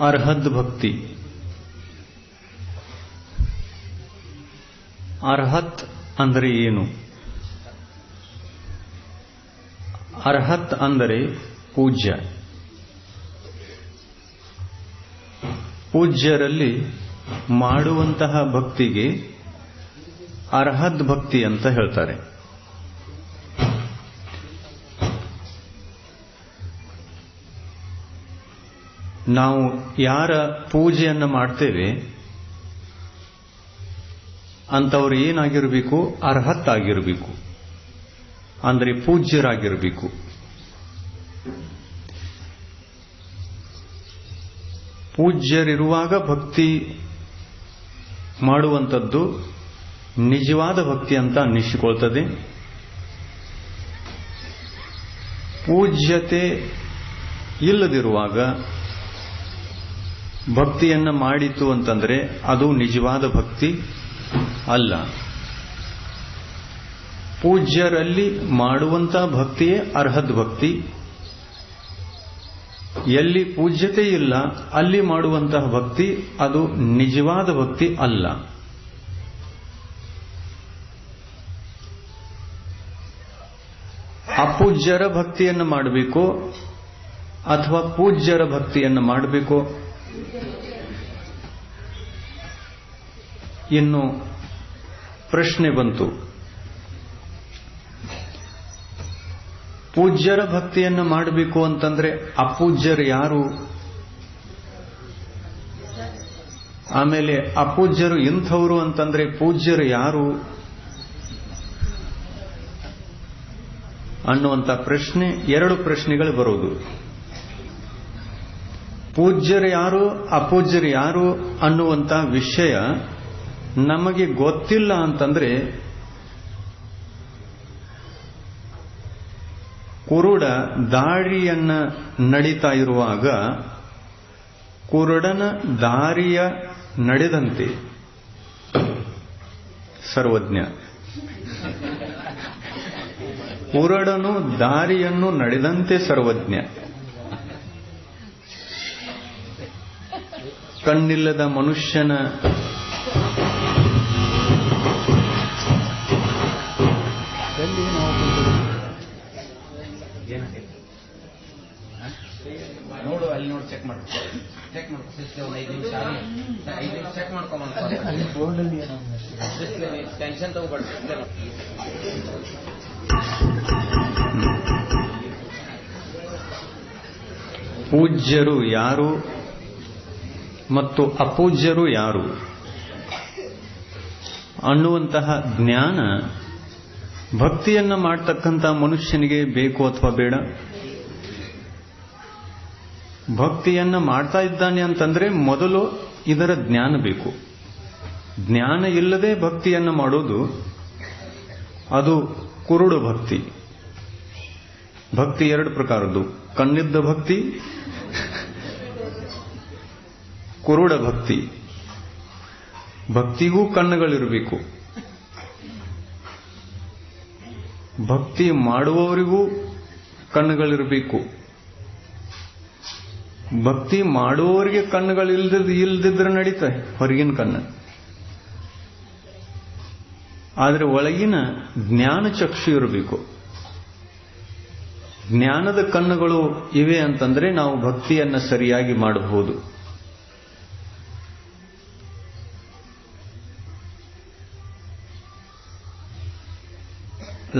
ಅರ್ಹದ್ ಭಕ್ತಿ. ಅರ್ಹತ್ ಅಂದರೆ ಏನು? ಅರ್ಹತ್ ಅಂದರೆ ಪೂಜ್ಯ. ಪೂಜ್ಯರಲ್ಲಿ ಮಾಡುವಂತಹ ಭಕ್ತಿಗೆ ಅರ್ಹದ್ ಭಕ್ತಿ ಅಂತ ಹೇಳ್ತಾರೆ. ನಾವು ಯಾರ ಪೂಜೆಯನ್ನು ಮಾಡ್ತೇವೆ ಅಂತವರು ಏನಾಗಿರಬೇಕು? ಅರ್ಹತ್ ಆಗಿರಬೇಕು, ಅಂದರೆ ಪೂಜ್ಯರಾಗಿರಬೇಕು. ಪೂಜ್ಯರಿರುವಾಗ ಭಕ್ತಿ ಮಾಡುವಂಥದ್ದು ನಿಜವಾದ ಭಕ್ತಿ ಅಂತ ಅನ್ನಿಸಿಕೊಳ್ತದೆ. ಪೂಜ್ಯತೆ ಇಲ್ಲದಿರುವಾಗ ಭಕ್ತಿಯನ್ನು ಮಾಡಿತು ಅಂತಂದ್ರೆ ಅದು ನಿಜವಾದ ಭಕ್ತಿ ಅಲ್ಲ. ಪೂಜ್ಯರಲ್ಲಿ ಮಾಡುವಂತಹ ಭಕ್ತಿಯೇ ಅರ್ಹದ್ ಭಕ್ತಿ. ಎಲ್ಲಿ ಪೂಜ್ಯತೆ ಇಲ್ಲ ಅಲ್ಲಿ ಮಾಡುವಂತಹ ಭಕ್ತಿ ಅದು ನಿಜವಾದ ಭಕ್ತಿ ಅಲ್ಲ. ಅಪೂಜ್ಯರ ಭಕ್ತಿಯನ್ನು ಮಾಡಬೇಕು ಅಥವಾ ಪೂಜ್ಯರ ಭಕ್ತಿಯನ್ನು ಮಾಡಬೇಕು? ಇನ್ನು ಪ್ರಶ್ನೆ ಬಂತು, ಪೂಜ್ಯರ ಭಕ್ತಿಯನ್ನು ಮಾಡಬೇಕು ಅಂತಂದ್ರೆ ಅಪೂಜ್ಯರು ಯಾರು? ಆಮೇಲೆ ಅಪೂಜ್ಯರು ಇಂಥವರು ಅಂತಂದ್ರೆ ಪೂಜ್ಯರು ಯಾರು ಅನ್ನುವಂಥ ಪ್ರಶ್ನೆ, ಎರಡು ಪ್ರಶ್ನೆಗಳು ಬರೋದು. ಪೂಜ್ಯರು ಯಾರು, ಅಪೂಜ್ಯರು ಯಾರು ಅನ್ನುವಂಥ ವಿಷಯ ನಮಗೆ ಗೊತ್ತಿಲ್ಲ ಅಂತಂದ್ರೆ ಕುರುಡ ದಾರಿಯನ್ನ ನಡೀತಾ ಇರುವಾಗ ಕುರುಡನ ದಾರಿಯ ನಡೆದಂತೆ ಸರ್ವಜ್ಞ. ಕುರುಡನು ದಾರಿಯನ್ನು ನಡೆದಂತೆ ಸರ್ವಜ್ಞ. ಕಣ್ಣಿಲ್ಲದ ಮನುಷ್ಯನ ನೋಡು, ಅಲ್ಲಿ ನೋಡಿ ಚೆಕ್ ಮಾಡು, ಚೆಕ್ ಮಾಡ್ಕೊ. 5 ನಿಮಿಷ ಚೆಕ್ ಮಾಡ್ಕೊಂಬಂತ ಟೆನ್ಷನ್ ತಗೋಬೇಡ. ಪೂಜ್ಯರು ಯಾರು ಮತ್ತು ಅಪೂಜ್ಯರು ಯಾರು ಅನ್ನುವಂತಹ ಜ್ಞಾನ ಭಕ್ತಿಯನ್ನ ಮಾಡತಕ್ಕಂಥ ಮನುಷ್ಯನಿಗೆ ಬೇಕು ಅಥವಾ ಬೇಡ? ಭಕ್ತಿಯನ್ನ ಮಾಡ್ತಾ ಇದ್ದಾನೆ ಅಂತಂದ್ರೆ ಮೊದಲು ಇದರ ಜ್ಞಾನ ಬೇಕು. ಜ್ಞಾನ ಇಲ್ಲದೆ ಭಕ್ತಿಯನ್ನ ಮಾಡೋದು ಅದು ಕುರುಡು ಭಕ್ತಿ. ಭಕ್ತಿ ಎರಡು ಪ್ರಕಾರದ್ದು, ಕಣ್ಣಿದ್ದ ಭಕ್ತಿ, ಕುರುಡ ಭಕ್ತಿ. ಭಕ್ತಿಗೂ ಕಣ್ಣುಗಳಿರಬೇಕು. ಭಕ್ತಿ ಮಾಡುವವರಿಗೂ ಕಣ್ಣುಗಳಿರಬೇಕು. ಭಕ್ತಿ ಮಾಡುವವರಿಗೆ ಕಣ್ಣುಗಳು ಇಲ್ದಿದ್ರೆ ನಡೀತಾರೆ, ಹೊರಗಿನ ಕಣ್ಣು. ಆದರೆ ಒಳಗಿನ ಜ್ಞಾನ ಚಕ್ಷು ಇರಬೇಕು. ಜ್ಞಾನದ ಕಣ್ಣುಗಳು ಇವೆ ಅಂತಂದ್ರೆ ನಾವು ಭಕ್ತಿಯನ್ನ ಸರಿಯಾಗಿ ಮಾಡಬಹುದು.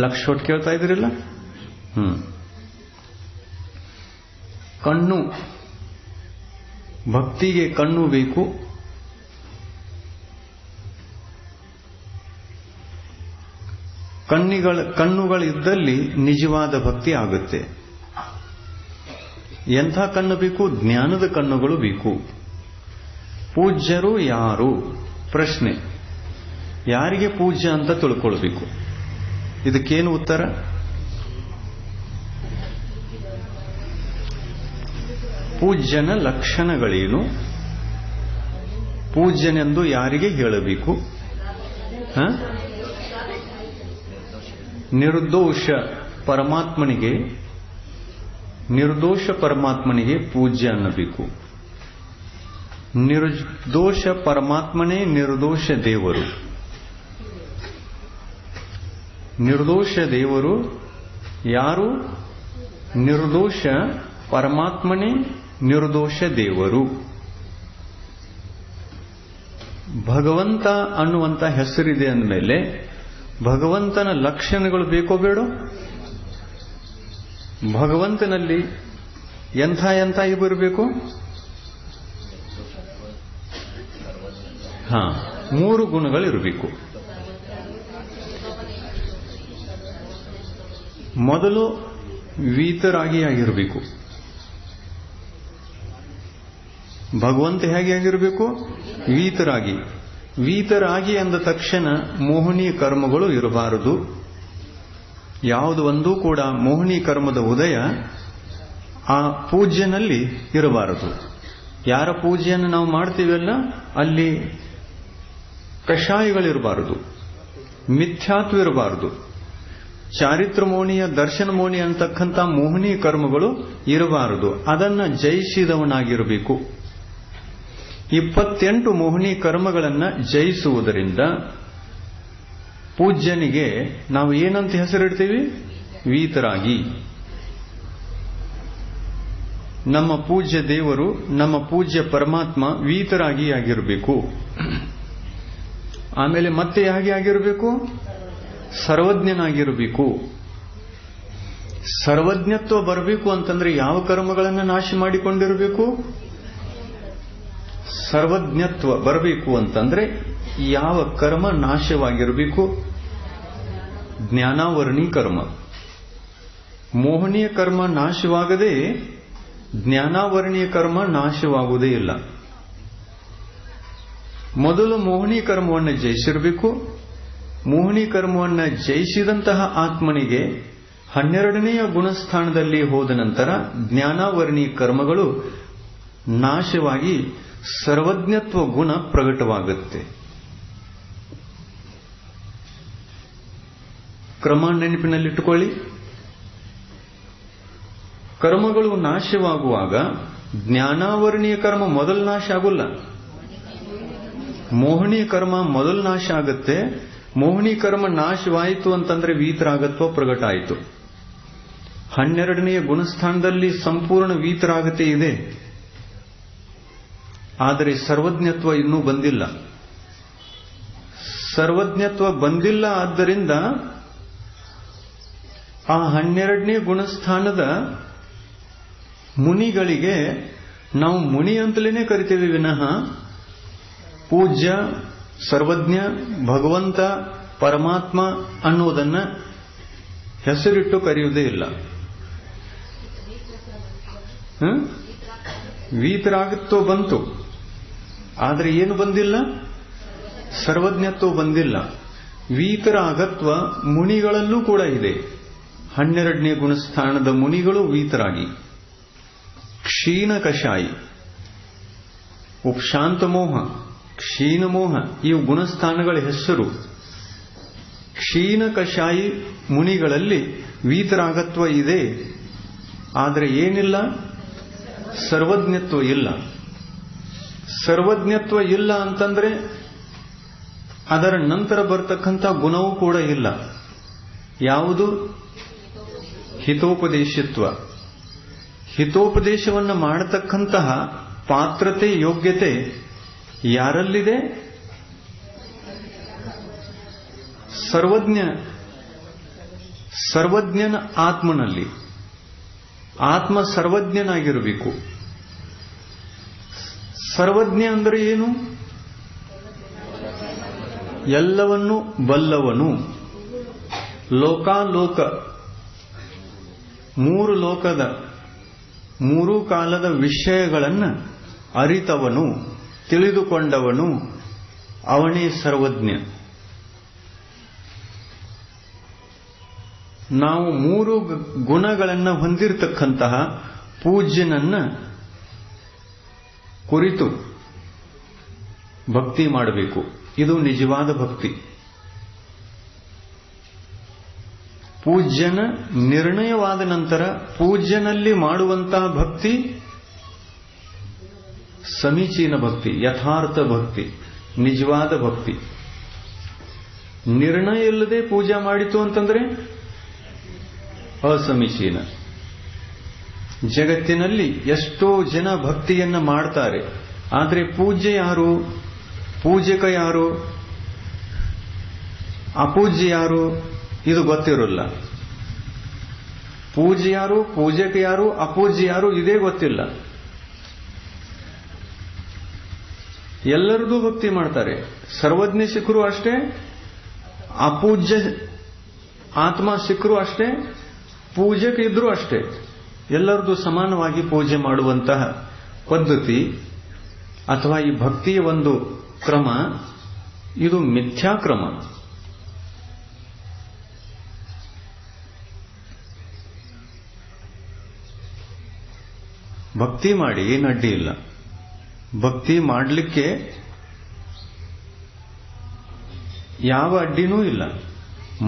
ಲಕ್ಷ ಹೊಟ್ಟು ಕೇಳ್ತಾ ಇದ್ರಿಲ್ಲ? ಕಣ್ಣು, ಭಕ್ತಿಗೆ ಕಣ್ಣು ಬೇಕು. ಕಣ್ಣುಗಳಿದ್ದಲ್ಲಿ ನಿಜವಾದ ಭಕ್ತಿ ಆಗುತ್ತೆ. ಎಂಥ ಕಣ್ಣು ಬೇಕು? ಜ್ಞಾನದ ಕಣ್ಣುಗಳು ಬೇಕು. ಪೂಜ್ಯರು ಯಾರು? ಪ್ರಶ್ನೆ. ಯಾರಿಗೆ ಪೂಜ್ಯ ಅಂತ ತಿಳ್ಕೊಳ್ಬೇಕು. ಇದಕ್ಕೇನು ಉತ್ತರ? ಪೂಜ್ಯನ ಲಕ್ಷಣಗಳೇನು? ಪೂಜ್ಯನೆಂದು ಯಾರಿಗೆ ಹೇಳಬೇಕು? ನಿರ್ದೋಷ ಪರಮಾತ್ಮನಿಗೆ ಪೂಜ್ಯ ಅನ್ನಬೇಕು. ನಿರ್ದೋಷ ಪರಮಾತ್ಮನೇ ನಿರ್ದೋಷ ದೇವರು. ನಿರ್ದೋಷ ದೇವರು ಯಾರು? ನಿರ್ದೋಷ ಪರಮಾತ್ಮನೇ ನಿರ್ದೋಷ ದೇವರು. ಭಗವಂತ ಅನ್ನುವಂಥ ಹೆಸರಿದೆ ಅಂದಮೇಲೆ ಭಗವಂತನ ಲಕ್ಷಣಗಳು ಬೇಕೋ ಬೇಡೋ? ಭಗವಂತನಲ್ಲಿ ಎಂಥ ಎಂಥ ಬರಬೇಕು? 3 ಗುಣಗಳಿರಬೇಕು. ಮೊದಲು ವೀತರಾಗಿ ಆಗಿರಬೇಕು. ಭಗವಂತ ಹೇಗೆ ಆಗಿರಬೇಕು? ವೀತರಾಗಿ. ವೀತರಾಗಿ ಅಂದ ತಕ್ಷಣ ಮೋಹಿನಿ ಕರ್ಮಗಳು ಇರಬಾರದು. ಯಾವುದು ಒಂದೂ ಕೂಡ ಮೋಹಿನಿ ಕರ್ಮದ ಉದಯ ಆ ಪೂಜ್ಯನಲ್ಲಿ ಇರಬಾರದು. ಯಾರ ಪೂಜೆಯನ್ನು ನಾವು ಮಾಡ್ತೀವಲ್ಲ ಅಲ್ಲಿ ಕಷಾಯಗಳಿರಬಾರದು, ಮಿಥ್ಯಾತ್ವ ಇರಬಾರದು, ಚಾರಿತ್ರ ಮೋಹಿನಿಯ ದರ್ಶನ ಮೋಹಿನಿ ಅಂತಕ್ಕಂಥ ಮೋಹಿನಿ ಕರ್ಮಗಳು ಇರಬಾರದು. ಅದನ್ನ ಜಯಿಸಿದವನಾಗಿರಬೇಕು. 28 ಮೋಹಿನಿ ಕರ್ಮಗಳನ್ನ ಜಯಿಸುವುದರಿಂದ ಪೂಜ್ಯನಿಗೆ ನಾವು ಏನಂತ ಹೆಸರಿಡ್ತೀವಿ? ವೀತರಾಗಿ. ನಮ್ಮ ಪೂಜ್ಯ ದೇವರು, ನಮ್ಮ ಪೂಜ್ಯ ಪರಮಾತ್ಮ ವೀತರಾಗಿ ಆಗಿರಬೇಕು. ಆಮೇಲೆ ಮತ್ತೆ ಹೇಗೆ ಆಗಿರಬೇಕು? ಸರ್ವಜ್ಞನಾಗಿರಬೇಕು. ಸರ್ವಜ್ಞತ್ವ ಬರಬೇಕು ಅಂತಂದ್ರೆ ಯಾವ ಕರ್ಮಗಳನ್ನು ನಾಶ ಮಾಡಿಕೊಂಡಿರಬೇಕು? ಸರ್ವಜ್ಞತ್ವ ಬರಬೇಕು ಅಂತಂದ್ರೆ ಯಾವ ಕರ್ಮ ನಾಶವಾಗಿರಬೇಕು? ಜ್ಞಾನಾವರಣಿ ಕರ್ಮ. ಮೋಹನೀಯ ಕರ್ಮ ನಾಶವಾಗದೆ ಜ್ಞಾನಾವರಣೀಯ ಕರ್ಮ ನಾಶವಾಗುವುದೇ ಇಲ್ಲ. ಮೊದಲು ಮೋಹಿನಿ ಕರ್ಮವನ್ನು ಜಯಿಸಿರಬೇಕು. ಮೋಹಿನಿ ಕರ್ಮವನ್ನು ಜಯಿಸಿದಂತಹ ಆತ್ಮನಿಗೆ 12ನೆಯ ಗುಣಸ್ಥಾನದಲ್ಲಿ ಹೋದ ನಂತರ ಜ್ಞಾನಾವರಣಿ ಕರ್ಮಗಳು ನಾಶವಾಗಿ ಸರ್ವಜ್ಞತ್ವ ಗುಣ ಪ್ರಕಟವಾಗುತ್ತೆ. ಕ್ರಮ ನೆನಪಿನಲ್ಲಿಟ್ಟುಕೊಳ್ಳಿ. ಕರ್ಮಗಳು ನಾಶವಾಗುವಾಗ ಜ್ಞಾನಾವರಣೀಯ ಕರ್ಮ ಮೊದಲು ನಾಶ ಆಗುಲ್ಲ, ಮೋಹಿನಿ ಕರ್ಮ ಮೊದಲು ನಾಶ ಆಗುತ್ತೆ. ಮೋಹಿನಿ ಕರ್ಮ ನಾಶವಾಯಿತು ಅಂತಂದ್ರೆ ವೀತರಾಗತ್ವ ಪ್ರಕಟ ಆಯಿತು. 12ನೆಯ ಗುಣಸ್ಥಾನದಲ್ಲಿ ಸಂಪೂರ್ಣ ವೀತರಾಗತೆ ಇದೆ. ಆದರೆ ಸರ್ವಜ್ಞತ್ವ ಇನ್ನೂ ಬಂದಿಲ್ಲ. ಸರ್ವಜ್ಞತ್ವ ಬಂದಿಲ್ಲ. ಆದ್ದರಿಂದ ಆ 12ನೇ ಗುಣಸ್ಥಾನದ ಮುನಿಗಳಿಗೆ ನಾವು ಮುನಿ ಅಂತಲೇ ಕರಿತೇವೆ ವಿನಃ ಪೂಜ್ಯ, ಸರ್ವಜ್ಞ, ಭಗವಂತ, ಪರಮಾತ್ಮ ಅನ್ನೋದನ್ನ ಹೆಸರಿಟ್ಟು ಕರೆಯುವುದೇ ಇಲ್ಲ. ವೀತರಾಗತ್ವ ಬಂತು, ಆದರೆ ಏನು ಬಂದಿಲ್ಲ? ಸರ್ವಜ್ಞತ್ವ ಬಂದಿಲ್ಲ. ವೀತರಾಗತ್ವ ಮುನಿಗಳಲ್ಲೂ ಕೂಡ ಇದೆ. 12ನೇ ಗುಣಸ್ಥಾನದ ಮುನಿಗಳು ವೀತರಾಗಿ. ಕ್ಷೀಣ ಕಷಾಯಿ, ಉಪಶಾಂತ ಮೋಹ, ಕ್ಷೀಣ ಮೋಹ ಇವು ಗುಣಸ್ಥಾನಗಳ ಹೆಸರು. ಕ್ಷೀಣ ಕಷಾಯಿ ಮುನಿಗಳಲ್ಲಿ ವೀತರಾಗತ್ವ ಇದೆ, ಆದರೆ ಏನಿಲ್ಲ? ಸರ್ವಜ್ಞತ್ವ ಇಲ್ಲ. ಸರ್ವಜ್ಞತ್ವ ಇಲ್ಲ ಅಂತಂದ್ರೆ ಅದರ ನಂತರ ಬರ್ತಕ್ಕಂಥ ಗುಣವೂ ಕೂಡ ಇಲ್ಲ. ಯಾವುದು? ಹಿತೋಪದೇಶತ್ವ. ಹಿತೋಪದೇಶವನ್ನು ಮಾಡತಕ್ಕಂತಹ ಪಾತ್ರತೆ, ಯೋಗ್ಯತೆ ಯಾರಲ್ಲಿದೆ? ಸರ್ವಜ್ಞನ ಆತ್ಮನಲ್ಲಿ. ಆತ್ಮ ಸರ್ವಜ್ಞನಾಗಿರಬೇಕು. ಸರ್ವಜ್ಞ ಅಂದರೆ ಏನು? ಎಲ್ಲವನ್ನೂ ಬಲ್ಲವನು. ಲೋಕಾಲೋಕ, 3 ಲೋಕದ 3 ಕಾಲದ ವಿಷಯಗಳನ್ನು ಅರಿತವನು, ತಿಳಿದುಕೊಂಡವನು, ಅವನೇ ಸರ್ವಜ್ಞ. ನಾವು 3 ಗುಣಗಳನ್ನು ಹೊಂದಿರತಕ್ಕಂತಹ ಪೂಜ್ಯನನ್ನ ಕುರಿತು ಭಕ್ತಿ ಮಾಡಬೇಕು. ಇದು ನಿಜವಾದ ಭಕ್ತಿ. ಪೂಜ್ಯನ ನಿರ್ಣಯವಾದ ನಂತರ ಪೂಜ್ಯನಲ್ಲಿ ಮಾಡುವಂತಹ ಭಕ್ತಿ ಸಮೀಚೀನ ಭಕ್ತಿ, ಯಥಾರ್ಥ ಭಕ್ತಿ, ನಿಜವಾದ ಭಕ್ತಿ. ನಿರ್ಣಯ ಇಲ್ಲದೆ ಪೂಜೆ ಮಾಡಿತು ಅಂತಂದ್ರೆ ಅಸಮೀಚೀನ. ಜಗತ್ತಿನಲ್ಲಿ ಎಷ್ಟೋ ಜನ ಭಕ್ತಿಯನ್ನ ಮಾಡ್ತಾರೆ, ಆದರೆ ಪೂಜ್ಯ ಯಾರು, ಪೂಜಕ ಯಾರು, ಅಪೂಜ್ಯ ಯಾರು ಇದು ಗೊತ್ತಿರೋಲ್ಲ. ಪೂಜ್ಯ ಯಾರು, ಪೂಜಕ ಯಾರು, ಅಪೂಜ್ಯ ಯಾರು ಇದೇ ಗೊತ್ತಿಲ್ಲ. ಎಲ್ಲರದೂ ಭಕ್ತಿ ಮಾಡ್ತಾರೆ. ಸರ್ವಜ್ಞ ಸಿಕ್ಕರು ಅಷ್ಟೇ, ಅಪೂಜ್ಯ ಆತ್ಮ ಸಿಕ್ಕರು ಅಷ್ಟೇ, ಪೂಜಕ ಇದ್ರೂ ಅಷ್ಟೇ. ಎಲ್ಲರದು ಸಮಾನವಾಗಿ ಪೂಜೆ ಮಾಡುವಂತಹ ಪದ್ಧತಿ ಅಥವಾ ಈ ಭಕ್ತಿಯ ಒಂದು ಕ್ರಮ ಇದು ಮಿಥ್ಯಾಕ್ರಮ. ಭಕ್ತಿ ಮಾಡಿ ಏನು ಅಡ್ಡಿ ಇಲ್ಲ. ಭಕ್ತಿ ಮಾಡಲಿಕ್ಕೆ ಯಾವ ಅಡ್ಡಿನೂ ಇಲ್ಲ,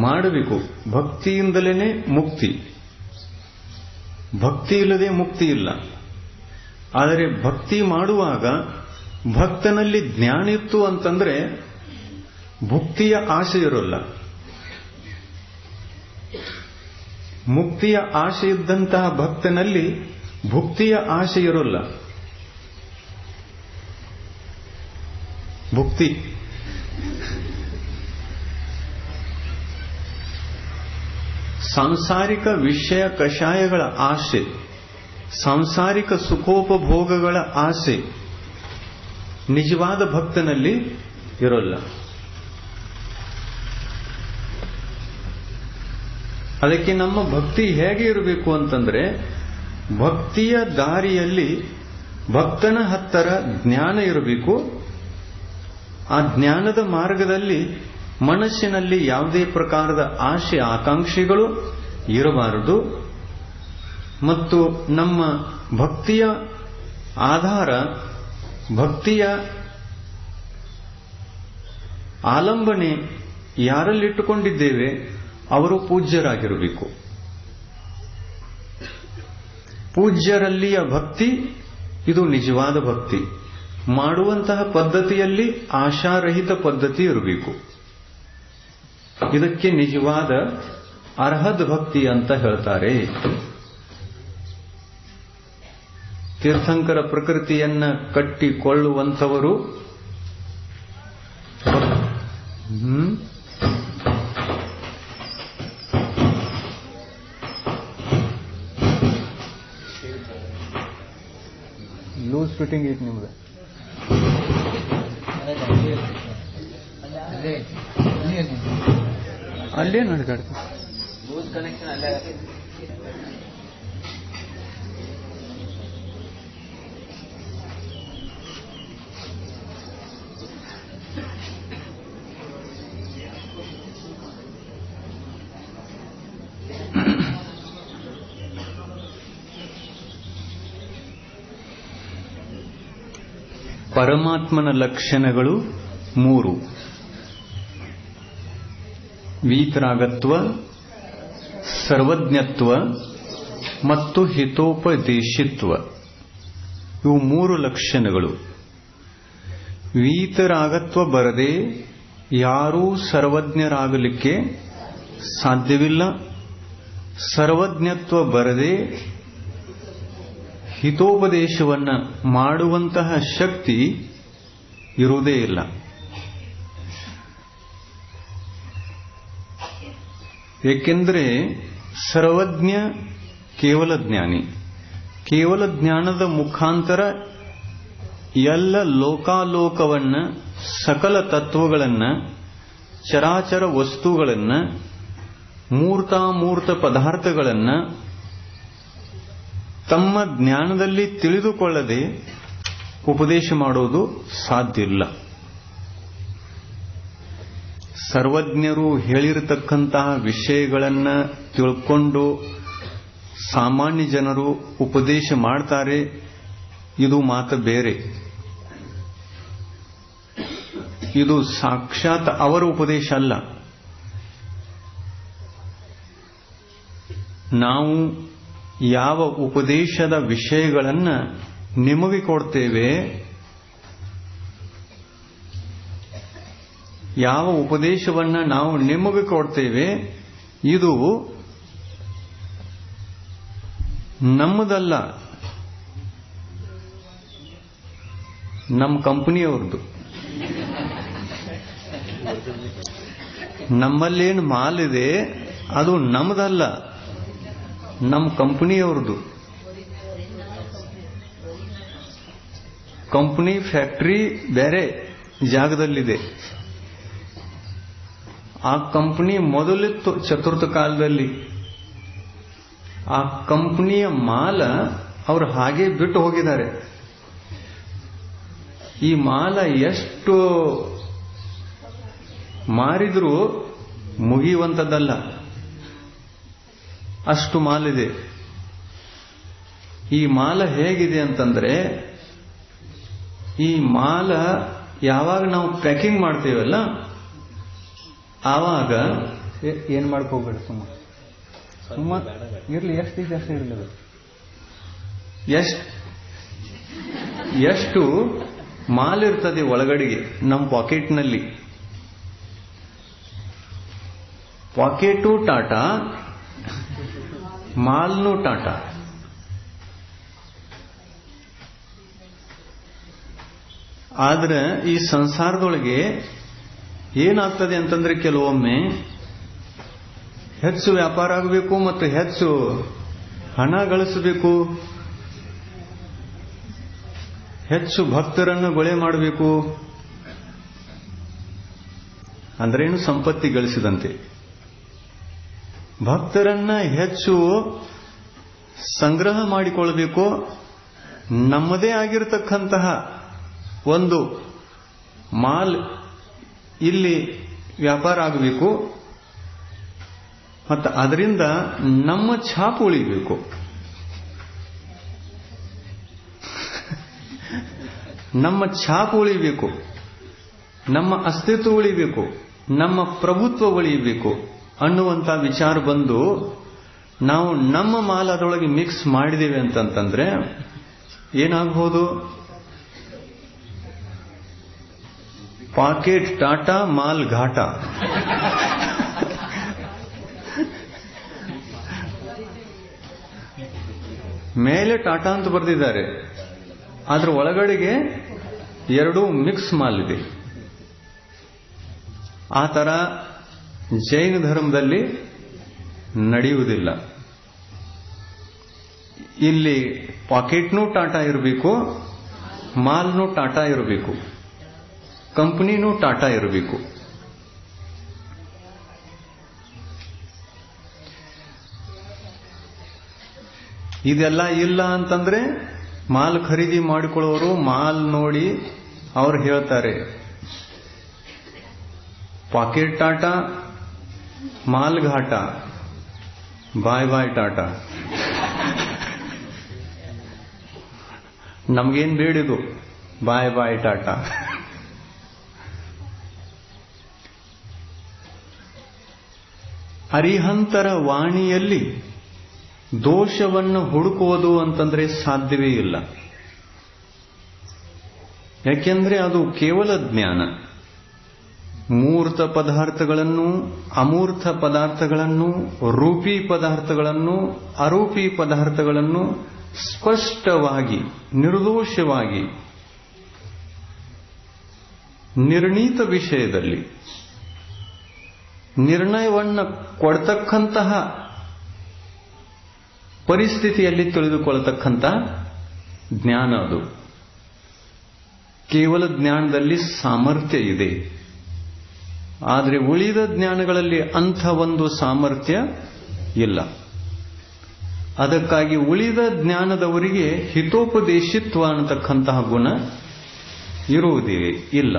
ಮಾಡಬೇಕು. ಭಕ್ತಿಯಿಂದಲೇ ಮುಕ್ತಿ, ಭಕ್ತಿ ಇಲ್ಲದೆ ಮುಕ್ತಿ ಇಲ್ಲ. ಆದರೆ ಭಕ್ತಿ ಮಾಡುವಾಗ ಭಕ್ತನಲ್ಲಿ ಜ್ಞಾನ ಇತ್ತು ಅಂತಂದ್ರೆ ಭುಕ್ತಿಯ ಆಸೆ ಇರೋಲ್ಲ. ಮುಕ್ತಿಯ ಆಸೆ ಇದ್ದಂತಹ ಭಕ್ತನಲ್ಲಿ ಭುಕ್ತಿಯ ಆಸೆ ಇರೋಲ್ಲ. ಭುಕ್ತಿ ಸಾಂಸಾರಿಕ ವಿಷಯ ಕಷಾಯಗಳ ಆಸೆ, ಸಾಂಸಾರಿಕ ಸುಖೋಪಭೋಗಗಳ ಆಸೆ ನಿಜವಾದ ಭಕ್ತನಲ್ಲಿ ಇರೋಲ್ಲ. ಅದಕ್ಕೆ ನಮ್ಮ ಭಕ್ತಿ ಹೇಗೆ ಇರಬೇಕು ಅಂತಂದ್ರೆ, ಭಕ್ತಿಯ ದಾರಿಯಲ್ಲಿ ಭಕ್ತನ ಹತ್ತರ ಜ್ಞಾನ ಇರಬೇಕು. ಆ ಜ್ಞಾನದ ಮಾರ್ಗದಲ್ಲಿ ಮನಸ್ಸಿನಲ್ಲಿ ಯಾವುದೇ ಪ್ರಕಾರದ ಆಶೆ ಆಕಾಂಕ್ಷೆಗಳು ಇರಬಾರದು. ಮತ್ತು ನಮ್ಮ ಭಕ್ತಿಯ ಆಧಾರ, ಭಕ್ತಿಯ ಆಲಂಬನೆ ಯಾರಲ್ಲಿಟ್ಟುಕೊಂಡಿದ್ದೇವೆ ಅವರು ಪೂಜ್ಯರಾಗಿರಬೇಕು. ಪೂಜ್ಯರಲ್ಲಿಯ ಭಕ್ತಿ ಇದು ನಿಜವಾದ ಭಕ್ತಿ. ಮಾಡುವಂತಹ ಪದ್ಧತಿಯಲ್ಲಿ ಆಶಾರಹಿತ ಪದ್ಧತಿ ಇರಬೇಕು. ಇದಕ್ಕೆ ನಿಜವಾದ ಅರ್ಹದ್ ಭಕ್ತಿ ಅಂತ ಹೇಳ್ತಾರೆ. ತೀರ್ಥಂಕರ ಪ್ರಕೃತಿಯನ್ನ ಕಟ್ಟಿಕೊಳ್ಳುವಂಥವರು ಲೂಸ್ ಫಿಟ್ಟಿಂಗ್ ಐತಿ ನಿಮ್ದು. ಅಲ್ಲೇ ನಡ್ಗಾಡ್ತು ಲೂಸ್ ಕನೆಕ್ಷನ್ ಅಲ್ಲೇ. ಪರಮಾತ್ಮನ ಲಕ್ಷಣಗಳು 3: ವೀತರಾಗತ್ವ, ಸರ್ವಜ್ಞತ್ವ ಮತ್ತು ಹಿತೋಪದೇಶಿತ್ವ. ಇವು 3 ಲಕ್ಷಣಗಳು. ವೀತರಾಗತ್ವ ಬರದೆ ಯಾರೂ ಸರ್ವಜ್ಞರಾಗಲಿಕ್ಕೆ ಸಾಧ್ಯವಿಲ್ಲ. ಸರ್ವಜ್ಞತ್ವ ಬರದೆ ಹಿತೋಪದೇಶವನ್ನು ಮಾಡುವಂತಹ ಶಕ್ತಿ ಇರುವುದೇ ಇಲ್ಲ. ಏಕೆಂದರೆ ಸರ್ವಜ್ಞ ಕೇವಲ ಜ್ಞಾನಿ. ಕೇವಲ ಜ್ಞಾನದ ಮುಖಾಂತರ ಎಲ್ಲ ಲೋಕಾಲೋಕವನ್ನ, ಸಕಲ ತತ್ವಗಳನ್ನ, ಚರಾಚರ ವಸ್ತುಗಳನ್ನ, ಮೂರ್ತಾಮೂರ್ತ ಪದಾರ್ಥಗಳನ್ನ ತಮ್ಮ ಜ್ಞಾನದಲ್ಲಿ ತಿಳಿದುಕೊಳ್ಳದೆ ಉಪದೇಶ ಮಾಡೋದು ಸಾಧ್ಯ ಇಲ್ಲ. ಸರ್ವಜ್ಞರು ಹೇಳಿರತಕ್ಕಂತಹ ವಿಷಯಗಳನ್ನು ತಿಳ್ಕೊಂಡು ಸಾಮಾನ್ಯ ಜನರು ಉಪದೇಶ ಮಾಡ್ತಾರೆ, ಇದು ಮಾತು ಬೇರೆ. ಇದು ಸಾಕ್ಷಾತ್ ಅವರ ಉಪದೇಶ ಅಲ್ಲ. ನಾವು ಯಾವ ಉಪದೇಶದ ವಿಷಯಗಳನ್ನು ನಿಮಗೆ ಕೊಡ್ತೇವೆ ಯಾವ ಉಪದೇಶವನ್ನ ನಾವು ನಿಮಗೆ ಕೊಡ್ತೇವೆ ಇದು ನಮ್ಮದಲ್ಲ, ನಮ್ಮ ಕಂಪನಿಯವ್ರದ್ದು. ನಮ್ಮಲ್ಲೇನು ಮಾಲ್ ಇದೆ ಅದು ನಮ್ಮದಲ್ಲ, ನಮ್ಮ ಕಂಪನಿಯವ್ರದ್ದು. ಕಂಪನಿ ಫ್ಯಾಕ್ಟರಿ ಬೇರೆ ಜಾಗದಲ್ಲಿದೆ. ಆ ಕಂಪನಿ ಮೊದಲಿತ್ತು ಚತುರ್ಥ ಕಾಲದಲ್ಲಿ. ಆ ಕಂಪನಿಯ ಮಾಲ ಅವರು ಹಾಗೆ ಬಿಟ್ಟು ಹೋಗಿದ್ದಾರೆ. ಈ ಮಾಲ ಎಷ್ಟು ಮಾರಿದ್ರೂ ಮುಗಿಯುವಂಥದ್ದಲ್ಲ, ಅಷ್ಟು ಮಾಲಿದೆ. ಈ ಮಾಲ ಹೇಗಿದೆ ಅಂತಂದ್ರೆ, ಈ ಮಾಲ ಯಾವಾಗ ನಾವು ಪ್ಯಾಕಿಂಗ್ ಮಾಡ್ತೇವಲ್ಲ ಆವಾಗ ಏನ್ ಮಾಡ್ಕೋಬೇಡಿ, ಸುಮ್ಮ ಇರ್ಲಿ, ಎಷ್ಟಿದೆ ಅಷ್ಟು ಇರಲಿ. ಎಷ್ಟು ಮಾಲ್ ಇರ್ತದೆ ಒಳಗಡೆಗೆ ನಮ್ಮ ಪಾಕೆಟ್ನಲ್ಲಿ. ಪಾಕೆಟು ಟಾಟಾ, ಮಾಲ್ನು ಟಾಟಾ. ಆದ್ರೆ ಈ ಸಂಸಾರದೊಳಗೆ ಏನಾಗ್ತದೆ ಅಂತಂದ್ರೆ, ಕೆಲವೊಮ್ಮೆ ಹೆಚ್ಚು ವ್ಯಾಪಾರ ಆಗಬೇಕು ಮತ್ತು ಹೆಚ್ಚು ಹಣ ಗಳಿಸಬೇಕು, ಹೆಚ್ಚು ಭಕ್ತರನ್ನು ಗೊಳೆ ಮಾಡಬೇಕು ಅಂದ್ರೇನು ಸಂಪತ್ತಿ ಗಳಿಸಿದಂತೆ. ಭಕ್ತರನ್ನ ಹೆಚ್ಚು ಸಂಗ್ರಹ ಮಾಡಿಕೊಳ್ಳಬೇಕು, ನಮ್ಮದೇ ಆಗಿರತಕ್ಕಂತಹ ಒಂದು ಮಾಲ್ ಇಲ್ಲಿ ವ್ಯಾಪಾರ ಆಗಬೇಕು ಮತ್ತು ಅದರಿಂದ ನಮ್ಮ ಛಾಪು ಉಳಿಬೇಕು. ನಮ್ಮ ಛಾಪು ಉಳಿಬೇಕು, ನಮ್ಮ ಅಸ್ತಿತ್ವ ಉಳಿಬೇಕು, ನಮ್ಮ ಪ್ರಭುತ್ವ ಉಳಿಯಬೇಕು ಅನ್ನುವಂಥ ವಿಚಾರ ಬಂದು ನಾವು ನಮ್ಮ ಮಾಲ್ ಅದರೊಳಗೆ ಮಿಕ್ಸ್ ಮಾಡಿದ್ದೇವೆ ಅಂತಂತಂದ್ರೆ ಏನಾಗಬಹುದು? ಪಾಕೆಟ್ ಟಾಟಾ, ಮಾಲ್ ಘಾಟಾ. ಮೇಲೆ ಟಾಟಾ ಅಂತ ಬರೆದಿದ್ದಾರೆ, ಆದ್ರ ಒಳಗಡೆಗೆ ಎರಡೂ ಮಿಕ್ಸ್ ಮಾಲ್ ಇದೆ. ಆ ತರ ಜೈನ ಧರ್ಮದಲ್ಲಿ ನಡೆಯುವುದಿಲ್ಲ. ಇಲ್ಲಿ ಪಾಕೆಟ್ನೂ ಟಾಟಾ ಇರಬೇಕು, ಮಾಲ್ನೂ ಟಾಟಾ ಇರಬೇಕು, ಕಂಪನಿನೂ ಟಾಟಾ ಇರಬೇಕು. ಇದೆಲ್ಲ ಇಲ್ಲ ಅಂತಂದ್ರೆ ಮಾಲ್ ಖರೀದಿ ಮಾಡಿಕೊಳ್ಳೋರು ಮಾಲ್ ನೋಡಿ ಅವ್ರು ಹೇಳ್ತಾರೆ, ಪಾಕೆಟ್ ಟಾಟಾ, ಮಾಲ್ ಘಾಟಾ, ಬಾಯ್ ಬಾಯ್ ಟಾಟಾ. ನಮ್ಗೇನ್ ಬೇಡಿದು, ಬಾಯ್ ಬಾಯ್ ಟಾಟಾ. ಅರಿಹಂತರ ವಾಣಿಯಲ್ಲಿ ದೋಷವನ್ನು ಹುಡುಕುವುದು ಅಂತಂದ್ರೆ ಸಾಧ್ಯವೇ ಇಲ್ಲ. ಯಾಕೆಂದ್ರೆ ಅದು ಕೇವಲ ಜ್ಞಾನ. ಮೂರ್ತ ಪದಾರ್ಥಗಳನ್ನು, ಅಮೂರ್ತ ಪದಾರ್ಥಗಳನ್ನು, ರೂಪಿ ಪದಾರ್ಥಗಳನ್ನು, ಅರೂಪಿ ಪದಾರ್ಥಗಳನ್ನು ಸ್ಪಷ್ಟವಾಗಿ, ನಿರ್ದೋಷವಾಗಿ, ನಿರ್ಣೀತ ವಿಷಯದಲ್ಲಿ ನಿರ್ಣಯವನ್ನು ಕೊಡ್ತಕ್ಕಂತಹ ಪರಿಸ್ಥಿತಿಯಲ್ಲಿ ತಿಳಿದುಕೊಳ್ಳತಕ್ಕಂಥ ಜ್ಞಾನ ಅದು. ಕೇವಲ ಜ್ಞಾನದಲ್ಲಿ ಸಾಮರ್ಥ್ಯ ಇದೆ, ಆದರೆ ಉಳಿದ ಜ್ಞಾನಗಳಲ್ಲಿ ಅಂಥ ಒಂದು ಸಾಮರ್ಥ್ಯ ಇಲ್ಲ. ಅದಕ್ಕಾಗಿ ಉಳಿದ ಜ್ಞಾನದವರಿಗೆ ಹಿತೋಪದೇಶಿತ್ವ ಅನ್ನತಕ್ಕಂತಹ ಗುಣ ಇರುವುದೇ ಇಲ್ಲ.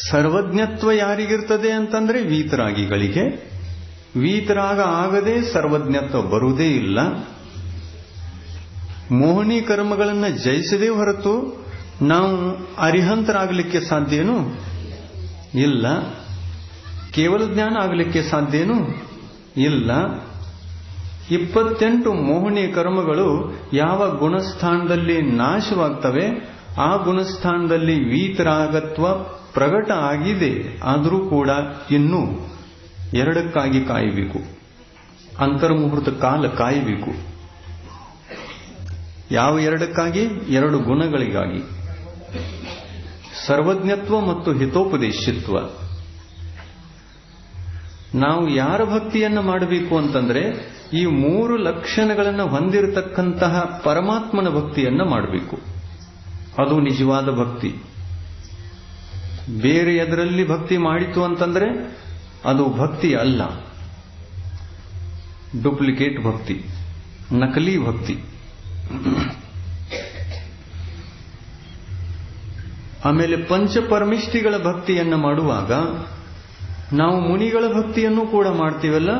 ಸರ್ವಜ್ಞತ್ವ ಯಾರಿಗಿರ್ತದೆ ಅಂತಂದ್ರೆ ವೀತರಾಗಿಗಳಿಗೆ. ವೀತರಾಗ ಆಗದೆ ಸರ್ವಜ್ಞತ್ವ ಬರುವುದೇ ಇಲ್ಲ. ಮೋಹಿನಿ ಕರ್ಮಗಳನ್ನು ಜಯಿಸದೇ ಹೊರತು ನಾವು ಅರಿಹಂತರಾಗಲಿಕ್ಕೆ ಸಾಧ್ಯನೂ ಇಲ್ಲ. ಕೇವಲ ಜ್ಞಾನ ಆಗಲಿಕ್ಕೆ ಸಾಧ್ಯನೂ ಇಲ್ಲ. 28 ಮೋಹಿನಿ ಕರ್ಮಗಳು ಯಾವ ಗುಣಸ್ಥಾನದಲ್ಲಿ ನಾಶವಾಗ್ತವೆ ಆ ಗುಣಸ್ಥಾನದಲ್ಲಿ ವೀತರಾಗತ್ವ ಪ್ರಕಟ ಆಗಿದೆ, ಆದರೂ ಕೂಡ ಇನ್ನೂ ಎರಡಕ್ಕಾಗಿ ಕಾಯಬೇಕು. ಅಂತರ್ಮುಹೂರ್ತ ಕಾಲ ಕಾಯಬೇಕು. ಯಾವ ಎರಡಕ್ಕಾಗಿ? ಎರಡು ಗುಣಗಳಿಗಾಗಿ, ಸರ್ವಜ್ಞತ್ವ ಮತ್ತು ಹಿತೋಪದೇಶಿತ್ವ. ನಾವು ಯಾರ ಭಕ್ತಿಯನ್ನು ಮಾಡಬೇಕು ಅಂತಂದ್ರೆ ಈ ಮೂರು ಲಕ್ಷಣಗಳನ್ನು ಹೊಂದಿರತಕ್ಕಂತಹ ಪರಮಾತ್ಮನ ಭಕ್ತಿಯನ್ನ ಮಾಡಬೇಕು. ಅದು ನಿಜವಾದ ಭಕ್ತಿ. ಬೇರೆ ಎದರಲ್ಲಿ ಭಕ್ತಿ ಮಾಡಿತು ಅಂತಂದ್ರೆ ಅದು ಭಕ್ತಿ ಅಲ್ಲ, ಡೂಪ್ಲಿಕೇಟ್ ಭಕ್ತಿ, ನಕಲಿ ಭಕ್ತಿ. ಆಮೇಲೆ ಪಂಚಪರಮಿಷ್ಠಿಗಳ ಭಕ್ತಿಯನ್ನು ಮಾಡುವಾಗ ನಾವು ಮುನಿಗಳ ಭಕ್ತಿಯನ್ನು ಕೂಡ ಮಾಡ್ತೀವಲ್ಲ,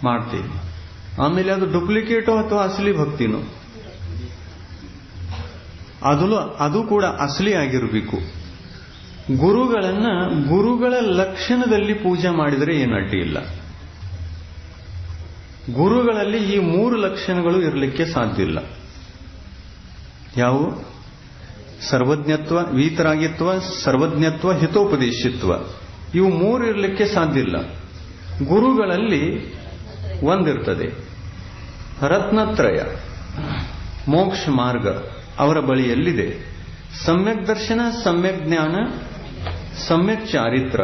ಮಾಡ್ತೀವಿ. ಆಮೇಲೆ ಅದು ಡೂಪ್ಲಿಕೇಟೋ ಅಥವಾ ಅಸಲಿ ಭಕ್ತಿನೋ? ಅದು ಕೂಡ ಅಸಲಿ ಆಗಿರಬೇಕು. ಗುರುಗಳ ಲಕ್ಷಣದಲ್ಲಿ ಪೂಜೆ ಮಾಡಿದರೆ ಏನು ಅಡ್ಡಿ ಇಲ್ಲ. ಗುರುಗಳಲ್ಲಿ ಈ ಮೂರು ಲಕ್ಷಣಗಳು ಇರಲಿಕ್ಕೆ ಸಾಧ್ಯ ಇಲ್ಲ. ಯಾವುವು? ಸರ್ವಜ್ಞತ್ವ, ವೀತರಾಗಿತ್ವ, ಸರ್ವಜ್ಞತ್ವ, ಹಿತೋಪದೇಶಿತ್ವ. ಇವು ಮೂರು ಇರಲಿಕ್ಕೆ ಸಾಧ್ಯ ಇಲ್ಲ. ಗುರುಗಳಲ್ಲಿ ಒಂದಿರ್ತದೆ, ರತ್ನತ್ರಯ, ಮೋಕ್ಷ ಮಾರ್ಗ ಅವರ ಬಳಿಯಲ್ಲಿದೆ. ಸಮ್ಯಕ್ ದರ್ಶನ, ಸಮ್ಯಕ್ ಜ್ಞಾನ, ಸಮ್ಯಕ್ ಚಾರಿತ್ರ.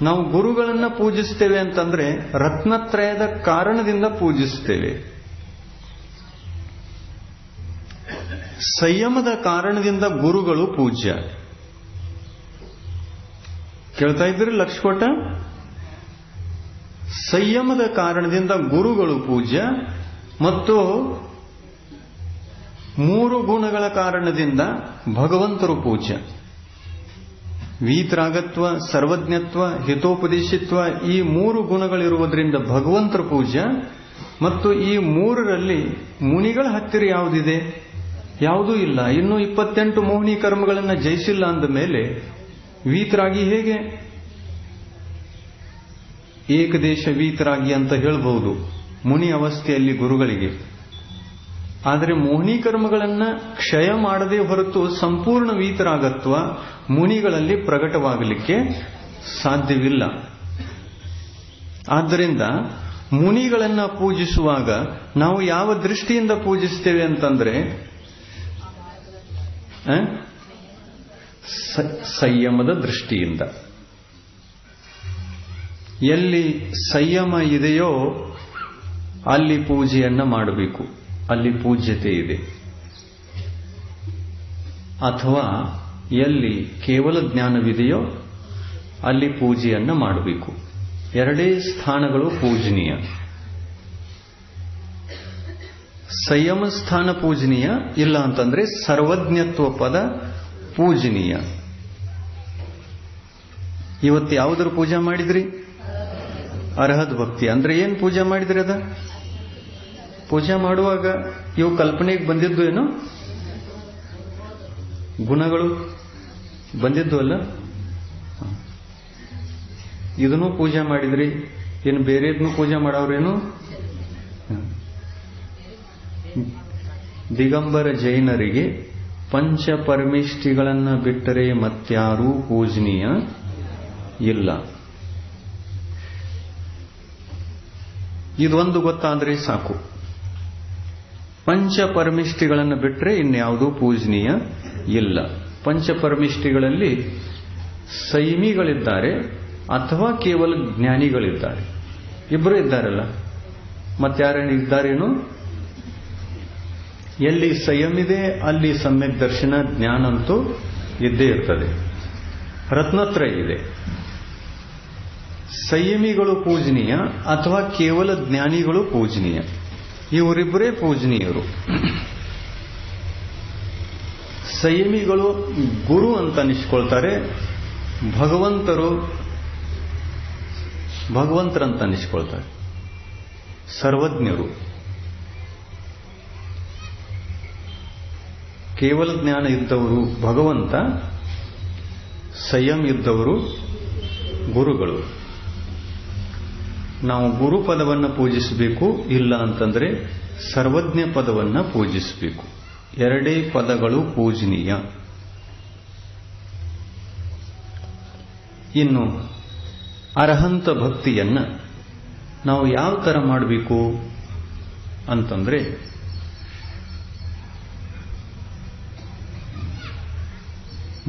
ನಾವು ಗುರುಗಳನ್ನ ಪೂಜಿಸ್ತೇವೆ ಅಂತಂದ್ರೆ ರತ್ನತ್ರಯದ ಕಾರಣದಿಂದ ಪೂಜಿಸ್ತೇವೆ. ಸಂಯಮದ ಕಾರಣದಿಂದ ಗುರುಗಳು ಪೂಜ್ಯ. ಕೇಳ್ತಾ ಇದ್ರಿ ಲಕ್ಷಕೋಟ? ಸಂಯಮದ ಕಾರಣದಿಂದ ಗುರುಗಳು ಪೂಜ್ಯ ಮತ್ತು ಮೂರು ಗುಣಗಳ ಕಾರಣದಿಂದ ಭಗವಂತರು ಪೂಜ್ಯ. ವೀತರಾಗತ್ವ, ಸರ್ವಜ್ಞತ್ವ, ಹಿತೋಪದೇಶಿತ್ವ, ಈ ಮೂರು ಗುಣಗಳಿರುವುದರಿಂದ ಭಗವಂತರು ಪೂಜ್ಯ. ಮತ್ತು ಈ ಮೂರರಲ್ಲಿ ಮುನಿಗಳ ಹತ್ತಿರ ಯಾವುದಿದೆ? ಯಾವುದೂ ಇಲ್ಲ. ಇನ್ನೂ 28 ಮೋಹಿನಿ ಕರ್ಮಗಳನ್ನು ಜಯಿಸಿಲ್ಲ ಅಂದ ಮೇಲೆ ವೀತರಾಗಿ ಹೇಗೆ? ಏಕದೇಶ ವೀತರಾಗಿ ಅಂತ ಹೇಳಬಹುದು ಮುನಿ ಅವಸ್ಥೆಯಲ್ಲಿ ಗುರುಗಳಿಗೆ. ಆದರೆ ಮೋಹಿನಿ ಕರ್ಮಗಳನ್ನು ಕ್ಷಯ ಮಾಡದೆ ಹೊರತು ಸಂಪೂರ್ಣ ವೀತರಾಗತ್ವ ಮುನಿಗಳಲ್ಲಿ ಪ್ರಕಟವಾಗಲಿಕ್ಕೆ ಸಾಧ್ಯವಿಲ್ಲ. ಆದ್ದರಿಂದ ಮುನಿಗಳನ್ನ ಪೂಜಿಸುವಾಗ ನಾವು ಯಾವ ದೃಷ್ಟಿಯಿಂದ ಪೂಜಿಸ್ತೇವೆ ಅಂತಂದ್ರೆ ಸಂಯಮದ ದೃಷ್ಟಿಯಿಂದ. ಎಲ್ಲಿ ಸಂಯಮ ಇದೆಯೋ ಅಲ್ಲಿ ಪೂಜೆಯನ್ನ ಮಾಡಬೇಕು, ಅಲ್ಲಿ ಪೂಜ್ಯತೆ ಇದೆ. ಅಥವಾ ಎಲ್ಲಿ ಕೇವಲ ಜ್ಞಾನವಿದೆಯೋ ಅಲ್ಲಿ ಪೂಜೆಯನ್ನ ಮಾಡಬೇಕು. ಎರಡೇ ಸ್ಥಾನಗಳು ಪೂಜನೀಯ. ಸಂಯಮ ಸ್ಥಾನ ಪೂಜನೀಯ, ಇಲ್ಲ ಅಂತಂದ್ರೆ ಸರ್ವಜ್ಞತ್ವ ಪದ ಪೂಜನೀಯ. ಇವತ್ತು ಯಾವುದರ ಪೂಜೆ ಮಾಡಿದ್ರಿ? ಅರ್ಹತ್ ಭಕ್ತಿ. ಅಂದ್ರೆ ಏನ್ ಪೂಜೆ ಮಾಡಿದ್ರಿ? ಅದ ಪೂಜೆ ಮಾಡುವಾಗ ಇವು ಕಲ್ಪನೆಗೆ ಬಂದಿದ್ದು ಏನೋ ಗುಣಗಳು ಬಂದಿದ್ದು ಅಲ್ಲ. ಇದನ್ನು ಪೂಜೆ ಮಾಡಿದ್ರಿ, ಏನು ಬೇರೆದನ್ನು ಪೂಜೆ ಮಾಡವ್ರೇನು? ದಿಗಂಬರ ಜೈನರಿಗೆ ಪಂಚಪರಮಿಷ್ಠಿಗಳನ್ನ ಬಿಟ್ಟರೆ ಮತ್ಯಾರೂ ಪೂಜನೀಯ ಇಲ್ಲ. ಇದೊಂದು ಗೊತ್ತಾದ್ರೆ ಸಾಕು. ಪಂಚಪರಮಿಷ್ಠಿಗಳನ್ನು ಬಿಟ್ಟರೆ ಇನ್ಯಾವುದೂ ಪೂಜನೀಯ ಇಲ್ಲ. ಪಂಚಪರಮಿಷ್ಠಿಗಳಲ್ಲಿ ಸಂಯಮಿಗಳಿದ್ದಾರೆ ಅಥವಾ ಕೇವಲ ಜ್ಞಾನಿಗಳಿದ್ದಾರೆ. ಇಬ್ಬರು ಇದ್ದಾರಲ್ಲ, ಮತ್ತಾರೇನು ಇದ್ದಾರೇನು? ಎಲ್ಲಿ ಸಂಯಮಿದೆ ಅಲ್ಲಿ ಸಮ್ಯಕ್ ದರ್ಶನ, ಜ್ಞಾನ ಅಂತೂ ಇದ್ದೇ ಇರ್ತದೆ. ರತ್ನತ್ರಯ ಇದೆ. ಸಂಯಮಿಗಳು ಪೂಜನೀಯ ಅಥವಾ ಕೇವಲ ಜ್ಞಾನಿಗಳು ಪೂಜನೀಯ. ಇವರಿಬ್ಬರೇ ಪೂಜನೀಯರು. ಸಂಯಮಿಗಳು ಗುರು ಅಂತ ಅನಿಸ್ಕೊಳ್ತಾರೆ, ಭಗವಂತರಂತ ಅನಿಸ್ಕೊಳ್ತಾರೆ. ಸರ್ವಜ್ಞರು. ಕೇವಲ ಜ್ಞಾನ ಇದ್ದವರು ಭಗವಂತ, ಸಂಯಮ ಇದ್ದವರು ಗುರುಗಳು. ನಾವು ಗುರು ಪದವನ್ನು ಪೂಜಿಸಬೇಕು, ಇಲ್ಲ ಅಂತಂದ್ರೆ ಸರ್ವಜ್ಞ ಪದವನ್ನು ಪೂಜಿಸಬೇಕು. ಎರಡೇ ಪದಗಳು ಪೂಜನೀಯ. ಇನ್ನು ಅರ್ಹಂತ ಭಕ್ತಿಯನ್ನ ನಾವು ಯಾವ ತರ ಮಾಡಬೇಕು ಅಂತಂದ್ರೆ,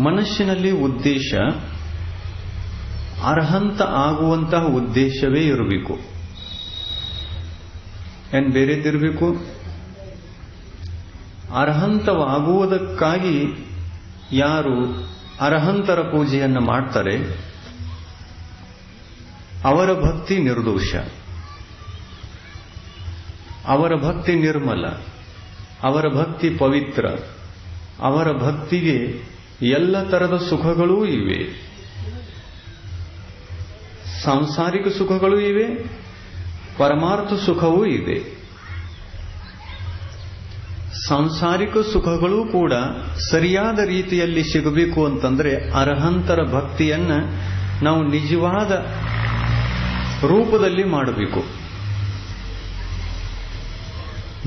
ಮನಸ್ಸಿನಲ್ಲಿ ಉದ್ದೇಶ ಅರ್ಹಂತ ಆಗುವಂತಹ ಉದ್ದೇಶವೇ ಇರಬೇಕು. ಏನ್ ಬೇರೆದಿರಬೇಕು? ಅರ್ಹಂತವಾಗುವುದಕ್ಕಾಗಿ ಯಾರು ಅರ್ಹಂತರ ಪೂಜೆಯನ್ನು ಮಾಡ್ತಾರೆ ಅವರ ಭಕ್ತಿ ನಿರ್ದೋಷ, ಅವರ ಭಕ್ತಿ ನಿರ್ಮಲ, ಅವರ ಭಕ್ತಿ ಪವಿತ್ರ, ಅವರ ಭಕ್ತಿಗೆ ಎಲ್ಲ ತರದ ಸುಖಗಳೂ ಇವೆ. ಸಾಂಸಾರಿಕ ಸುಖಗಳೂ ಇವೆ, ಪರಮಾರ್ಥ ಸುಖವೂ ಇದೆ. ಸಾಂಸಾರಿಕ ಸುಖಗಳೂ ಕೂಡ ಸರಿಯಾದ ರೀತಿಯಲ್ಲಿ ಸಿಗಬೇಕು ಅಂತಂದ್ರೆ ಅರ್ಹಂತರ ಭಕ್ತಿಯನ್ನ ನಾವು ನಿಜವಾದ ರೂಪದಲ್ಲಿ ಮಾಡಬೇಕು,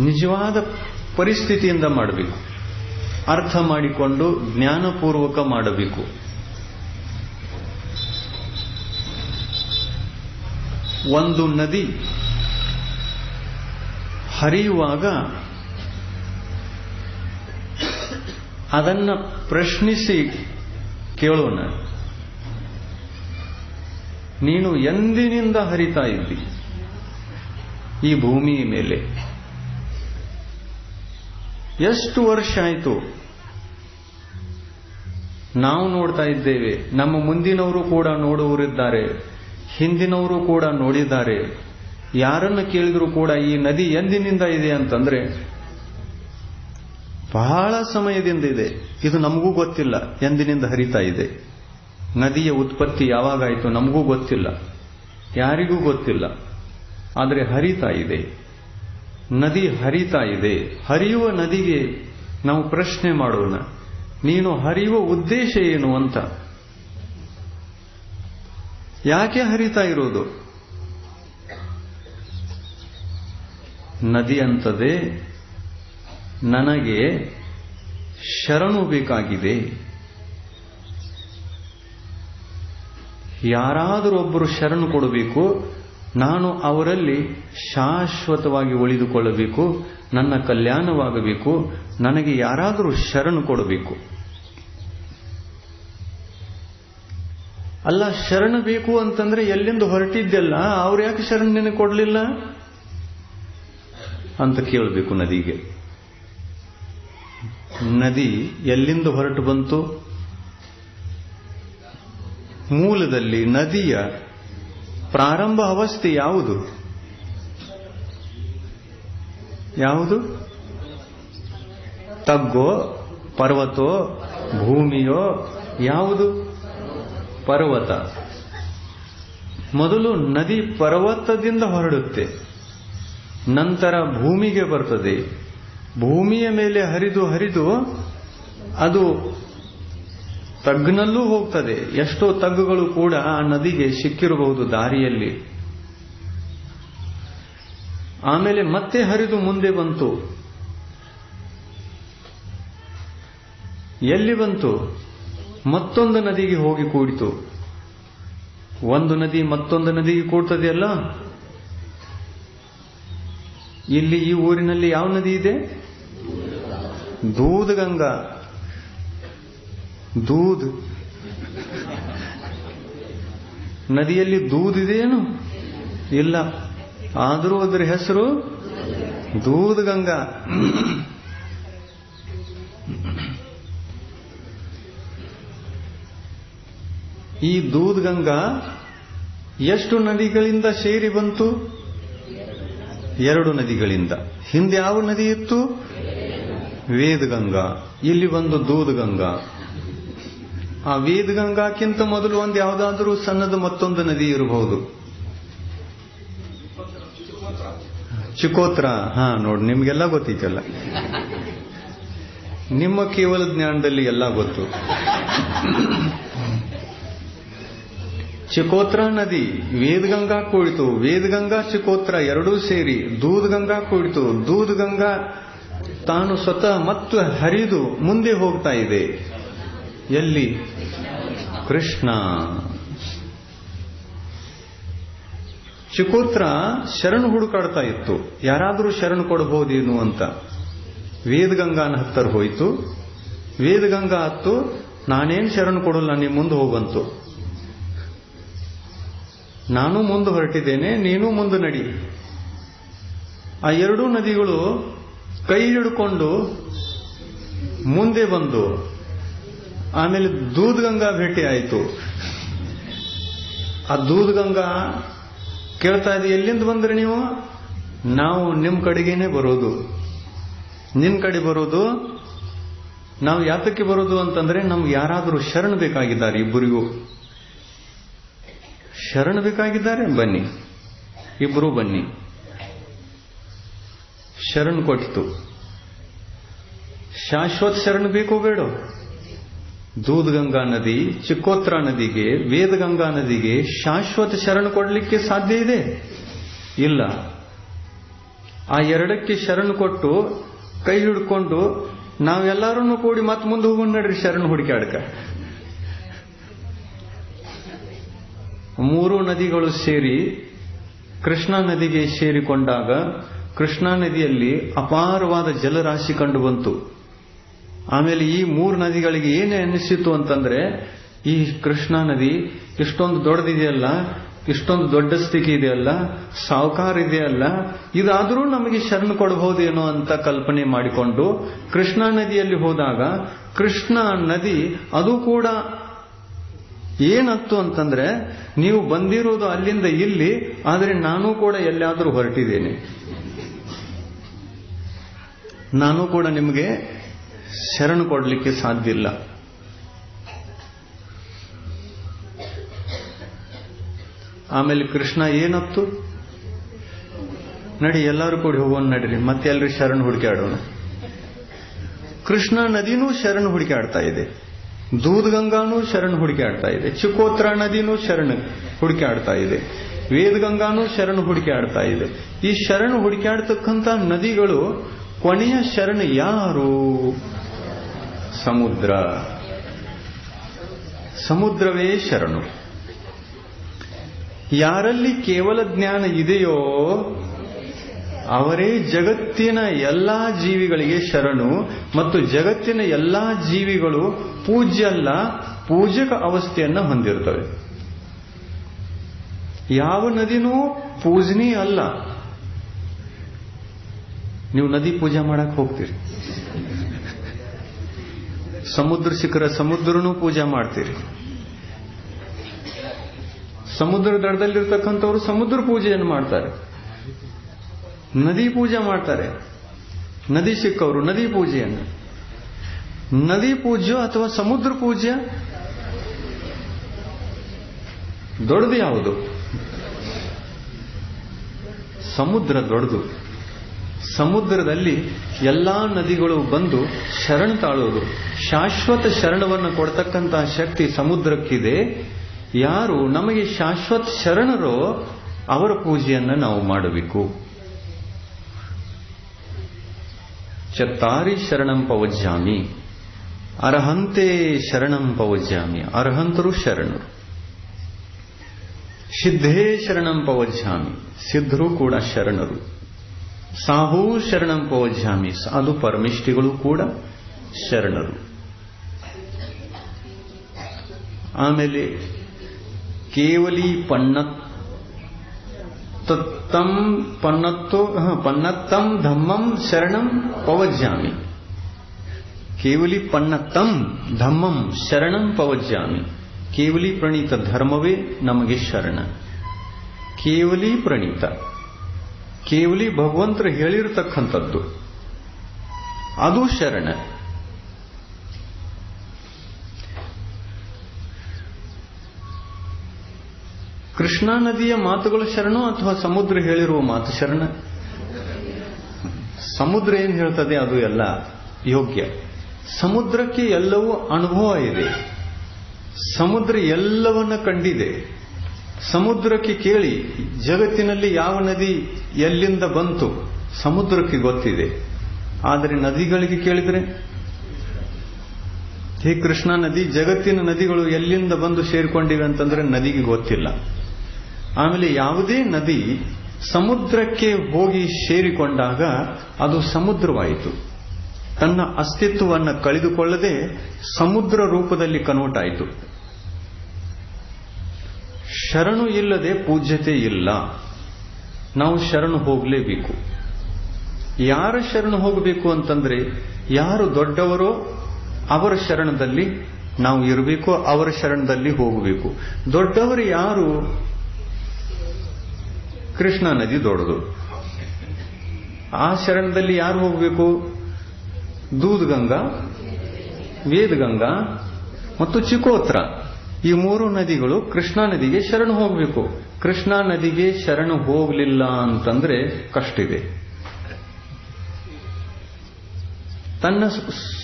ನಿಜವಾದ ಪರಿಸ್ಥಿತಿಯಿಂದ ಮಾಡಬೇಕು, ಅರ್ಥ ಮಾಡಿಕೊಂಡು ಜ್ಞಾನಪೂರ್ವಕ ಮಾಡಬೇಕು. ಒಂದು ನದಿ ಹರಿಯುವಾಗ ಅದನ್ನ ಪ್ರಶ್ನಿಸಿ ಕೇಳೋಣ, ನೀನು ಎಂದಿನಿಂದ ಹರಿತಾ ಇದ್ದಿ ಈ ಭೂಮಿಯ ಮೇಲೆ? ಎಷ್ಟು ವರ್ಷ ಆಯಿತು? ನಾವು ನೋಡ್ತಾ ಇದ್ದೇವೆ, ನಮ್ಮ ಮುಂದಿನವರು ಕೂಡ ನೋಡುವವರಿದ್ದಾರೆ, ಹಿಂದಿನವರು ಕೂಡ ನೋಡಿದ್ದಾರೆ. ಯಾರನ್ನು ಕೇಳಿದ್ರು ಕೂಡ ಈ ನದಿ ಎಂದಿನಿಂದ ಇದೆ ಅಂತಂದ್ರೆ ಬಹಳ ಸಮಯದಿಂದ ಇದೆ, ಇದು ನಮಗೂ ಗೊತ್ತಿಲ್ಲ ಎಂದಿನಿಂದ ಹರಿತಾ ಇದೆ. ನದಿಯ ಉತ್ಪತ್ತಿ ಯಾವಾಗಾಯಿತು ನಮಗೂ ಗೊತ್ತಿಲ್ಲ, ಯಾರಿಗೂ ಗೊತ್ತಿಲ್ಲ. ಆದರೆ ಹರಿತಾ ಇದೆ, ನದಿ ಹರಿತಾ ಇದೆ. ಹರಿಯುವ ನದಿಗೆ ನಾವು ಪ್ರಶ್ನೆ ಮಾಡೋಣ, ನೀನು ಹರಿಯುವ ಉದ್ದೇಶ ಏನು ಅಂತ? ಯಾಕೆ ಹರಿತಾ ಇರೋದು? ನದಿ ಅಂತದೆ, ನನಗೆ ಶರಣು ಬೇಕಾಗಿದೆ. ಯಾರಾದರೂ ಒಬ್ಬರು ಶರಣು ಕೊಡಬೇಕು, ನಾನು ಅವರಲ್ಲಿ ಶಾಶ್ವತವಾಗಿ ಉಳಿದುಕೊಳ್ಳಬೇಕು, ನನ್ನ ಕಲ್ಯಾಣವಾಗಬೇಕು, ನನಗೆ ಯಾರಾದರೂ ಶರಣು ಕೊಡಬೇಕು. ಅಲ್ಲ, ಶರಣು ಬೇಕು ಅಂತಂದ್ರೆ ಎಲ್ಲಿಂದ ಹೊರಟಿದ್ದೆಲ್ಲ ಅವ್ರು ಯಾಕೆ ಶರಣು ನಿನಗೆ ಕೊಡಲಿಲ್ಲ ಅಂತ ಕೇಳಬೇಕು ನದಿಗೆ. ನದಿ ಎಲ್ಲಿಂದ ಹೊರಟು ಬಂತು? ಮೂಲದಲ್ಲಿ ನದಿಯ ಪ್ರಾರಂಭ ಅವಸ್ಥೆ ಯಾವುದು? ಯಾವುದು? ತಗ್ಗೋ, ಪರ್ವತೋ, ಭೂಮಿಯೋ? ಯಾವುದು? ಪರ್ವತ. ಮೊದಲು ನದಿ ಪರ್ವತದಿಂದ ಹೊರಡುತ್ತೆ, ನಂತರ ಭೂಮಿಗೆ ಬರ್ತದೆ. ಭೂಮಿಯ ಮೇಲೆ ಹರಿದು ಹರಿದು ಅದು ತಗ್ಗಿನಲ್ಲೂ ಹೋಗ್ತದೆ. ಎಷ್ಟೋ ತಗ್ಗುಗಳು ಕೂಡ ಆ ನದಿಗೆ ಸಿಕ್ಕಿರಬಹುದು ದಾರಿಯಲ್ಲಿ. ಆಮೇಲೆ ಮತ್ತೆ ಹರಿದು ಮುಂದೆ ಬಂತು. ಎಲ್ಲಿ ಬಂತು? ಮತ್ತೊಂದು ನದಿಗೆ ಹೋಗಿ ಕೂಡಿತು. ಒಂದು ನದಿ ಮತ್ತೊಂದು ನದಿಗೆ ಕೂಡ್ತದೆಯಲ್ಲ. ಇಲ್ಲಿ ಈ ಊರಿನಲ್ಲಿ ಯಾವ ನದಿ ಇದೆ? ದೂದ್ಗಂಗಾ. ದೂದ್ ನದಿಯಲ್ಲಿ ದೂದ್ ಇದೆಯೇನು? ಇಲ್ಲ. ಆದರೂ ಅದರ ಹೆಸರು ದೂದ್ಗಂಗಾ. ಈ ದೂದ್ಗಂಗಾ ಎಷ್ಟು ನದಿಗಳಿಂದ ಸೇರಿ ಬಂತು? 2 ನದಿಗಳಿಂದ. ಹಿಂದೆ ಯಾವ ನದಿ ಇತ್ತು? ವೇದಗಂಗಾ. ಇಲ್ಲಿ ಬಂದು ದೂದ್ಗಂಗಾ. ಆ ವೇದಗಂಗಾಕ್ಕಿಂತ ಮೊದಲು ಒಂದು ಯಾವುದಾದ್ರೂ ಸಣ್ಣದು ಮತ್ತೊಂದು ನದಿ ಇರಬಹುದು. ಚಿಕೋತ್ರ. ನೋಡಿ, ನಿಮ್ಗೆಲ್ಲ ಗೊತ್ತಿತ್ತಲ್ಲ. ನಿಮ್ಮ ಕೇವಲ ಜ್ಞಾನದಲ್ಲಿ ಎಲ್ಲ ಗೊತ್ತು. ಚಿಕೋತ್ರ ನದಿ ವೇದಗಂಗಾ ಕೂಡಿತು. ವೇದಗಂಗಾ ಚಿಕೋತ್ರ ಎರಡೂ ಸೇರಿ ದೂದ್ಗಂಗಾ ಕೂಡಿತು. ದೂದ್ಗಂಗಾ ತಾನು ಸ್ವತಃ ಮತ್ತು ಹರಿದು ಮುಂದೆ ಹೋಗ್ತಾ ಇದೆ. ಎಲ್ಲಿ? ಕೃಷ್ಣ. ಚಿಕೋತ್ರ ಶರಣು ಹುಡುಕಾಡ್ತಾ ಇತ್ತು, ಯಾರಾದರೂ ಶರಣು ಕೊಡಬಹುದೇನು ಅಂತ. ವೇದಗಂಗಾನ ಹತ್ತರ ಹೋಯಿತು. ವೇದಗಂಗಾ ಹತ್ತು, ನಾನೇನು ಶರಣು ಕೊಡಲ್ಲ, ನೀ ಮುಂದೆ ಹೋಗಂತು. ನಾನು ಮುಂದೆ ಹೊರಟಿದ್ದೇನೆ, ನೀನು ಮುಂದೆ ನಡಿ. ಆ ಎರಡೂ ನದಿಗಳು ಕೈ ಹಿಡ್ಕೊಂಡು ಮುಂದೆ ಬಂದು ಆಮೇಲೆ ದೂದ್ಗಂಗಾ ಭೇಟಿ ಆಯಿತು. ಆ ದೂದ್ಗಂಗಾ ಕೇಳ್ತಾ ಇದೆ, ಎಲ್ಲಿಂದ ಬಂದ್ರಿ ನೀವು? ನಾವು ನಿಮ್ಮ ಕಡೆಗೇನೆ ಬರೋದು. ನಿನ್ ಕಡೆ ಬರೋದು? ನಾವು ಯಾತಕ್ಕೆ ಬರೋದು ಅಂತಂದ್ರೆ ನಮ್ಗೆ ಯಾರಾದರೂ ಶರಣ ಬೇಕಾಗಿದ್ದಾರೆ. ಇಬ್ಬರಿಗೂ ಶರಣ ಬೇಕಾಗಿದ್ದಾರೆ, ಬನ್ನಿ, ಇಬ್ಬರು ಬನ್ನಿ. ಶರಣ್ ಕೊಟ್ಟಿತು. ಶಾಶ್ವತ ಶರಣ ಬೇಕೋ ಬೇಡ? ದೂದ್ಗಂಗಾ ನದಿ ಚಿಕ್ಕೋತ್ರ ನದಿಗೆ, ವೇದಗಂಗಾ ನದಿಗೆ ಶಾಶ್ವತ ಶರಣ ಕೊಡಲಿಕ್ಕೆ ಸಾಧ್ಯ ಇದೆ? ಇಲ್ಲ. ಆ ಎರಡಕ್ಕೆ ಶರಣ ಕೊಟ್ಟು ಕೈ ಹಿಡ್ಕೊಂಡು ನಾವೆಲ್ಲರೂ ಕೂಡಿ ಮತ್ತೆ ಮುಂದೆ ಹೋಗೋಣ ನಡ್ರಿ ಶರಣ ಹುಡುಕಾಡಕ. ಮೂರು ನದಿಗಳು ಸೇರಿ ಕೃಷ್ಣಾ ನದಿಗೆ ಸೇರಿಕೊಂಡಾಗ ಕೃಷ್ಣಾ ನದಿಯಲ್ಲಿ ಅಪಾರವಾದ ಜಲರಾಶಿ ಕಂಡು ಬಂತು. ಆಮೇಲೆ ಈ ಮೂರು ನದಿಗಳಿಗೆ ಏನೇ ಅನಿಸಿತು ಅಂತಂದ್ರೆ, ಈ ಕೃಷ್ಣಾ ನದಿ ಇಷ್ಟೊಂದು ದೊಡ್ಡದಿದೆಯಲ್ಲ, ಇಷ್ಟೊಂದು ದೊಡ್ಡ ಸ್ಥಿತಿ ಇದೆಯಲ್ಲ, ಸಾವುಕಾರ ಇದೆಯಲ್ಲ, ಇದಾದರೂ ನಮಗೆ ಶರಣ ಕೊಡಬಹುದೇನೋ ಅಂತ ಕಲ್ಪನೆ ಮಾಡಿಕೊಂಡು ಕೃಷ್ಣಾ ನದಿಯಲ್ಲಿ ಹೋದಾಗ ಕೃಷ್ಣಾ ನದಿ ಅದು ಕೂಡ ಏನತ್ತು ಅಂತಂದ್ರೆ, ನೀವು ಬಂದಿರೋದು ಅಲ್ಲಿಂದ ಇಲ್ಲಿ, ಆದರೆ ನಾನು ಕೂಡ ಎಲ್ಲಾದರೂ ಹೊರಟಿದ್ದೇನೆ, ನಾನು ಕೂಡ ನಿಮಗೆ ಶರಣ ಕೊಡಲಿಕ್ಕೆ ಸಾಧ್ಯ ಇಲ್ಲ. ಆಮೇಲೆ ಕೃಷ್ಣ ಏನತ್ತು, ನಡಿ ಎಲ್ಲರೂ ಕೂಡಿ ಹೋಗೋಣ ನಡ್ರಿ, ಮತ್ತೆ ಎಲ್ರಿ ಶರಣ ಹುಡುಕಾಡೋಣ. ಕೃಷ್ಣಾ ನದಿನೂ ಶರಣ ಹುಡುಕಾಡ್ತಾ ಇದೆ, ದೂದ್ಗಂಗಾನೂ ಶರಣ ಹುಡುಕಾಡ್ತಾ ಇದೆ, ಚಿಕೋತ್ರ ನದಿನೂ ಶರಣ ಹುಡುಕಾಡ್ತಾ ಇದೆ, ವೇದಗಂಗಾನೂ ಶರಣ ಹುಡುಕಾಡ್ತಾ ಇದೆ. ಈ ಶರಣ ಹುಡುಕಾಡ್ತಕ್ಕಂಥ ನದಿಗಳು ಕೊನೆಯ ಶರಣ ಯಾರು? ಸಮುದ್ರ. ಸಮುದ್ರವೇ ಶರಣು. ಯಾರಲ್ಲಿ ಕೇವಲ ಜ್ಞಾನ ಇದೆಯೋ ಅವರೇ ಜಗತ್ತಿನ ಎಲ್ಲಾ ಜೀವಿಗಳಿಗೆ ಶರಣು. ಮತ್ತು ಜಗತ್ತಿನ ಎಲ್ಲಾ ಜೀವಿಗಳು ಪೂಜ್ಯಲ್ಲ, ಪೂಜಕ ಅವಸ್ಥೆಯನ್ನು ಹೊಂದಿರುತ್ತವೆ. ಯಾವ ನದಿನೂ ಪೂಜನೀಯ ಅಲ್ಲ. ನೀವು ನದಿ ಪೂಜೆ ಮಾಡಕ್ ಹೋಗ್ತೀರಿ, ಸಮುದ್ರ ಶಿಖರ ಸಮುದ್ರನೂ ಪೂಜೆ ಮಾಡ್ತೀರಿ. ಸಮುದ್ರ ದಡದಲ್ಲಿರ್ತಕ್ಕಂಥವ್ರು ಸಮುದ್ರ ಪೂಜೆಯನ್ನು ಮಾಡ್ತಾರೆ, ನದಿ ಪೂಜೆ ಮಾಡ್ತಾರೆ. ನದಿ ಸಿಕ್ಕವರು ನದಿ ಪೂಜೆಯನ್ನು. ನದಿ ಪೂಜ್ಯ ಅಥವಾ ಸಮುದ್ರ ಪೂಜ್ಯ? ದೊಡ್ಡದು ಯಾವುದು? ಸಮುದ್ರ ದೊಡ್ಡದು. ಸಮುದ್ರದಲ್ಲಿ ಎಲ್ಲಾ ನದಿಗಳು ಬಂದು ಶರಣ ತಾಳೋದು. ಶಾಶ್ವತ ಶರಣವನ್ನು ಕೊಡ್ತಕ್ಕಂತಹ ಶಕ್ತಿ ಸಮುದ್ರಕ್ಕಿದೆ. ಯಾರು ನಮಗೆ ಶಾಶ್ವತ ಶರಣರೋ ಅವರ ಪೂಜೆಯನ್ನು ನಾವು ಮಾಡಬೇಕು. ಚತ್ತಾರಿ ಶರಣಂ ಪವಜ್ಜಾಮಿ, ಅರ್ಹಂತೆ ಶರಣಂ ಪವಜ್ಜಾಮಿ. ಅರ್ಹಂತರು ಶರಣರು. ಸಿದ್ಧೇ ಶರಣಂ ಪವಜ್ಜಾಮಿ, ಸಿದ್ಧರು ಕೂಡ ಶರಣರು. ಸಾಹೂ ಶರಣಂ ಪವಜ್ಜಾಮಿ, ಸಾಧು ಪರಮಿಷ್ಠಿಗಳು ಕೂಡ ಶರಣರು. ಆಮೇಲೆ ಕೇವಲಿ ಪನ್ನತ್ತಂ ಧಮ್ಮಂ ಶರಣಂ ಪವಜ್ಜಾಮಿ. ಕೇವಲಿ ಪನ್ನತ್ತಂ ಧಮ್ಮಂ ಶರಣಂ ಪವಜ್ಜಾಮಿ. ಕೇವಲಿ ಪ್ರಣೀತ ಧರ್ಮವೇ ನಮಗೆ ಶರಣ. ಕೇವಲಿ ಪ್ರಣೀತ, ಕೇವಲಿ ಭಗವಂತರು ಹೇಳಿರತಕ್ಕಂಥದ್ದು, ಅದು ಶರಣ. ಕೃಷ್ಣಾ ನದಿಯ ಮಾತುಗಳು ಶರಣು ಅಥವಾ ಸಮುದ್ರ ಹೇಳಿರುವ ಮಾತು ಶರಣ? ಸಮುದ್ರ ಏನು ಹೇಳ್ತದೆ ಅದು ಎಲ್ಲ ಯೋಗ್ಯ. ಸಮುದ್ರಕ್ಕೆ ಎಲ್ಲವೂ ಅನುಭವ ಇದೆ. ಸಮುದ್ರ ಎಲ್ಲವನ್ನ ಕಂಡಿದೆ. ಸಮುದ್ರಕ್ಕೆ ಕೇಳಿ, ಜಗತ್ತಿನಲ್ಲಿ ಯಾವ ನದಿ ಎಲ್ಲಿಂದ ಬಂತು ಸಮುದ್ರಕ್ಕೆ ಗೊತ್ತಿದೆ. ಆದರೆ ನದಿಗಳಿಗೆ ಕೇಳಿದ್ರೆ, ಹೇ ಕೃಷ್ಣಾ ನದಿ, ಜಗತ್ತಿನ ನದಿಗಳು ಎಲ್ಲಿಂದ ಬಂದು ಸೇರಿಕೊಂಡಿವೆ ಅಂತಂದ್ರೆ ನದಿಗೆ ಗೊತ್ತಿಲ್ಲ. ಆಮೇಲೆ ಯಾವುದೇ ನದಿ ಸಮುದ್ರಕ್ಕೆ ಹೋಗಿ ಸೇರಿಕೊಂಡಾಗ ಅದು ಸಮುದ್ರವಾಯಿತು. ತನ್ನ ಅಸ್ತಿತ್ವವನ್ನು ಕಳೆದುಕೊಳ್ಳದೆ ಸಮುದ್ರ ರೂಪದಲ್ಲಿ ಕನ್ವರ್ಟ್ ಆಯಿತು. ಶರಣು ಇಲ್ಲದೆ ಪೂಜ್ಯತೆ ಇಲ್ಲ. ನಾವು ಶರಣು ಹೋಗಲೇಬೇಕು. ಯಾರ ಶರಣು ಹೋಗಬೇಕು ಅಂತಂದ್ರೆ, ಯಾರು ದೊಡ್ಡವರೋ ಅವರ ಶರಣದಲ್ಲಿ ನಾವು ಇರಬೇಕು, ಅವರ ಶರಣದಲ್ಲಿ ಹೋಗಬೇಕು. ದೊಡ್ಡವರು ಯಾರು? ಕೃಷ್ಣಾ ನದಿ ದೊಡ್ಡದು. ಆ ಶರಣದಲ್ಲಿ ಯಾರು ಹೋಗಬೇಕು? ದೂದ್ಗಂಗಾ, ವೇದಗಂಗಾ ಮತ್ತು ಚಿಕೋತ್ರ, ಈ 3 ನದಿಗಳು ಕೃಷ್ಣಾ ನದಿಗೆ ಶರಣು ಹೋಗಬೇಕು. ಕೃಷ್ಣಾ ನದಿಗೆ ಶರಣು ಹೋಗಲಿಲ್ಲ ಅಂತಂದ್ರೆ ಕಷ್ಟ ಇದೆ. ತನ್ನ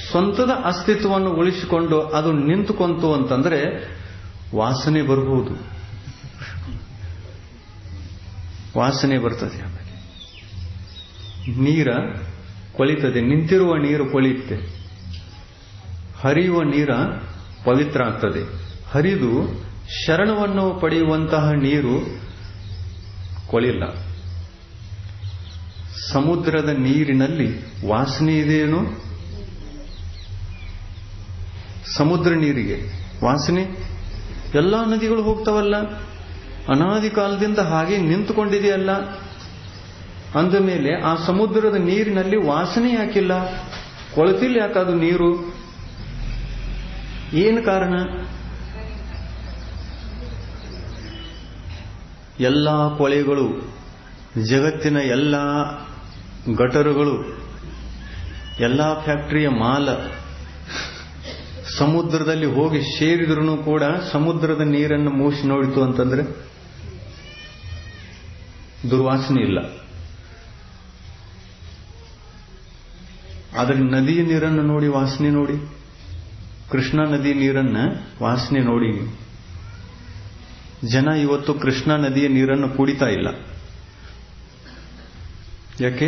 ಸ್ವಂತದ ಅಸ್ತಿತ್ವವನ್ನು ಉಳಿಸಿಕೊಂಡು ಅದು ನಿಂತುಕೊಂತು ಅಂತಂದ್ರೆ ವಾಸನೆ ಬರಬಹುದು, ವಾಸನೆ ಬರ್ತದೆ. ಆಮೇಲೆ ನೀರ ಕೊಳಿತದೆ, ನಿಂತಿರುವ ನೀರು ಕೊಳೆಯುತ್ತೆ. ಹರಿಯುವ ನೀರ ಪವಿತ್ರ ಆಗ್ತದೆ. ಹರಿದು ಶರಣವನ್ನು ಪಡೆಯುವಂತಹ ನೀರು ಕೊಳಿಲ್ಲ. ಸಮುದ್ರದ ನೀರಿನಲ್ಲಿ ವಾಸನೆ ಇದೆಯೇನು? ಸಮುದ್ರ ನೀರಿಗೆ ವಾಸನೆ? ಎಲ್ಲಾ ನದಿಗಳು ಹೋಗ್ತಾವಲ್ಲ, ಅನಾದಿ ಕಾಲದಿಂದ ಹಾಗೆ ನಿಂತುಕೊಂಡಿದೆಯಲ್ಲ. ಅಂದ ಮೇಲೆ ಆ ಸಮುದ್ರದ ನೀರಿನಲ್ಲಿ ವಾಸನೆ ಯಾಕಿಲ್ಲ? ಕೊಳತಿಲ್ಲ ಯಾಕದು ನೀರು? ಏನು ಕಾರಣ? ಎಲ್ಲಾ ಕೊಳೆಗಳು, ಜಗತ್ತಿನ ಎಲ್ಲ ಗಟರುಗಳು, ಎಲ್ಲಾ ಫ್ಯಾಕ್ಟರಿಯ ಮಾಲ ಸಮುದ್ರದಲ್ಲಿ ಹೋಗಿ ಸೇರಿದ್ರೂ ಕೂಡ ಸಮುದ್ರದ ನೀರನ್ನು ಮೂಸಿ ನೋಡಿತು ಅಂತಂದ್ರೆ ದುರ್ವಾಸನೆ ಇಲ್ಲ. ಆದರೆ ನದಿಯ ನೀರನ್ನು ನೋಡಿ ವಾಸನೆ ನೋಡಿ, ಕೃಷ್ಣಾ ನದಿ ನೀರನ್ನ ವಾಸನೆ ನೋಡಿ. ಜನ ಇವತ್ತು ಕೃಷ್ಣಾ ನದಿಯ ನೀರನ್ನು ಕುಡಿತಾ ಇಲ್ಲ. ಯಾಕೆ?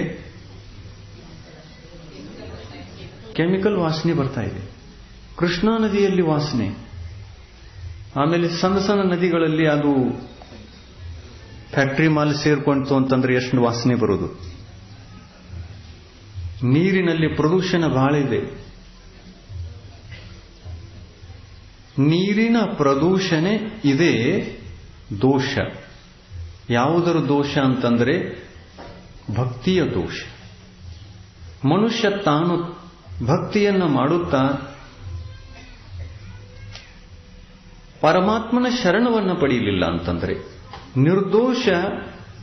ಕೆಮಿಕಲ್ ವಾಸನೆ ಬರ್ತಾ ಇದೆ. ಕೃಷ್ಣಾ ನದಿಯಲ್ಲಿ ವಾಸನೆ. ಆಮೇಲೆ ಸಣ್ಣ ಸಣ್ಣ ನದಿಗಳಲ್ಲಿ ಅದು ಫ್ಯಾಕ್ಟರಿ ಮಾಲ್ ಸೇರ್ಕೊಂತು ಅಂತಂದ್ರೆ ಎಷ್ಟು ವಾಸನೆ ಬರೋದು. ನೀರಿನಲ್ಲಿ ಪ್ರದೂಷಣ ಬಹಳ ಇದೆ. ನೀರಿನ ಪ್ರದೂಷಣೆ ಇದೆ ದೋಷ. ಯಾವುದರ ದೋಷ ಅಂತಂದ್ರೆ ಭಕ್ತಿಯ ದೋಷ. ಮನುಷ್ಯ ತಾನು ಭಕ್ತಿಯನ್ನು ಮಾಡುತ್ತಾ ಪರಮಾತ್ಮನ ಶರಣವನ್ನು ಪಡೆಯಲಿಲ್ಲ ಅಂತಂದ್ರೆ, ನಿರ್ದೋಷ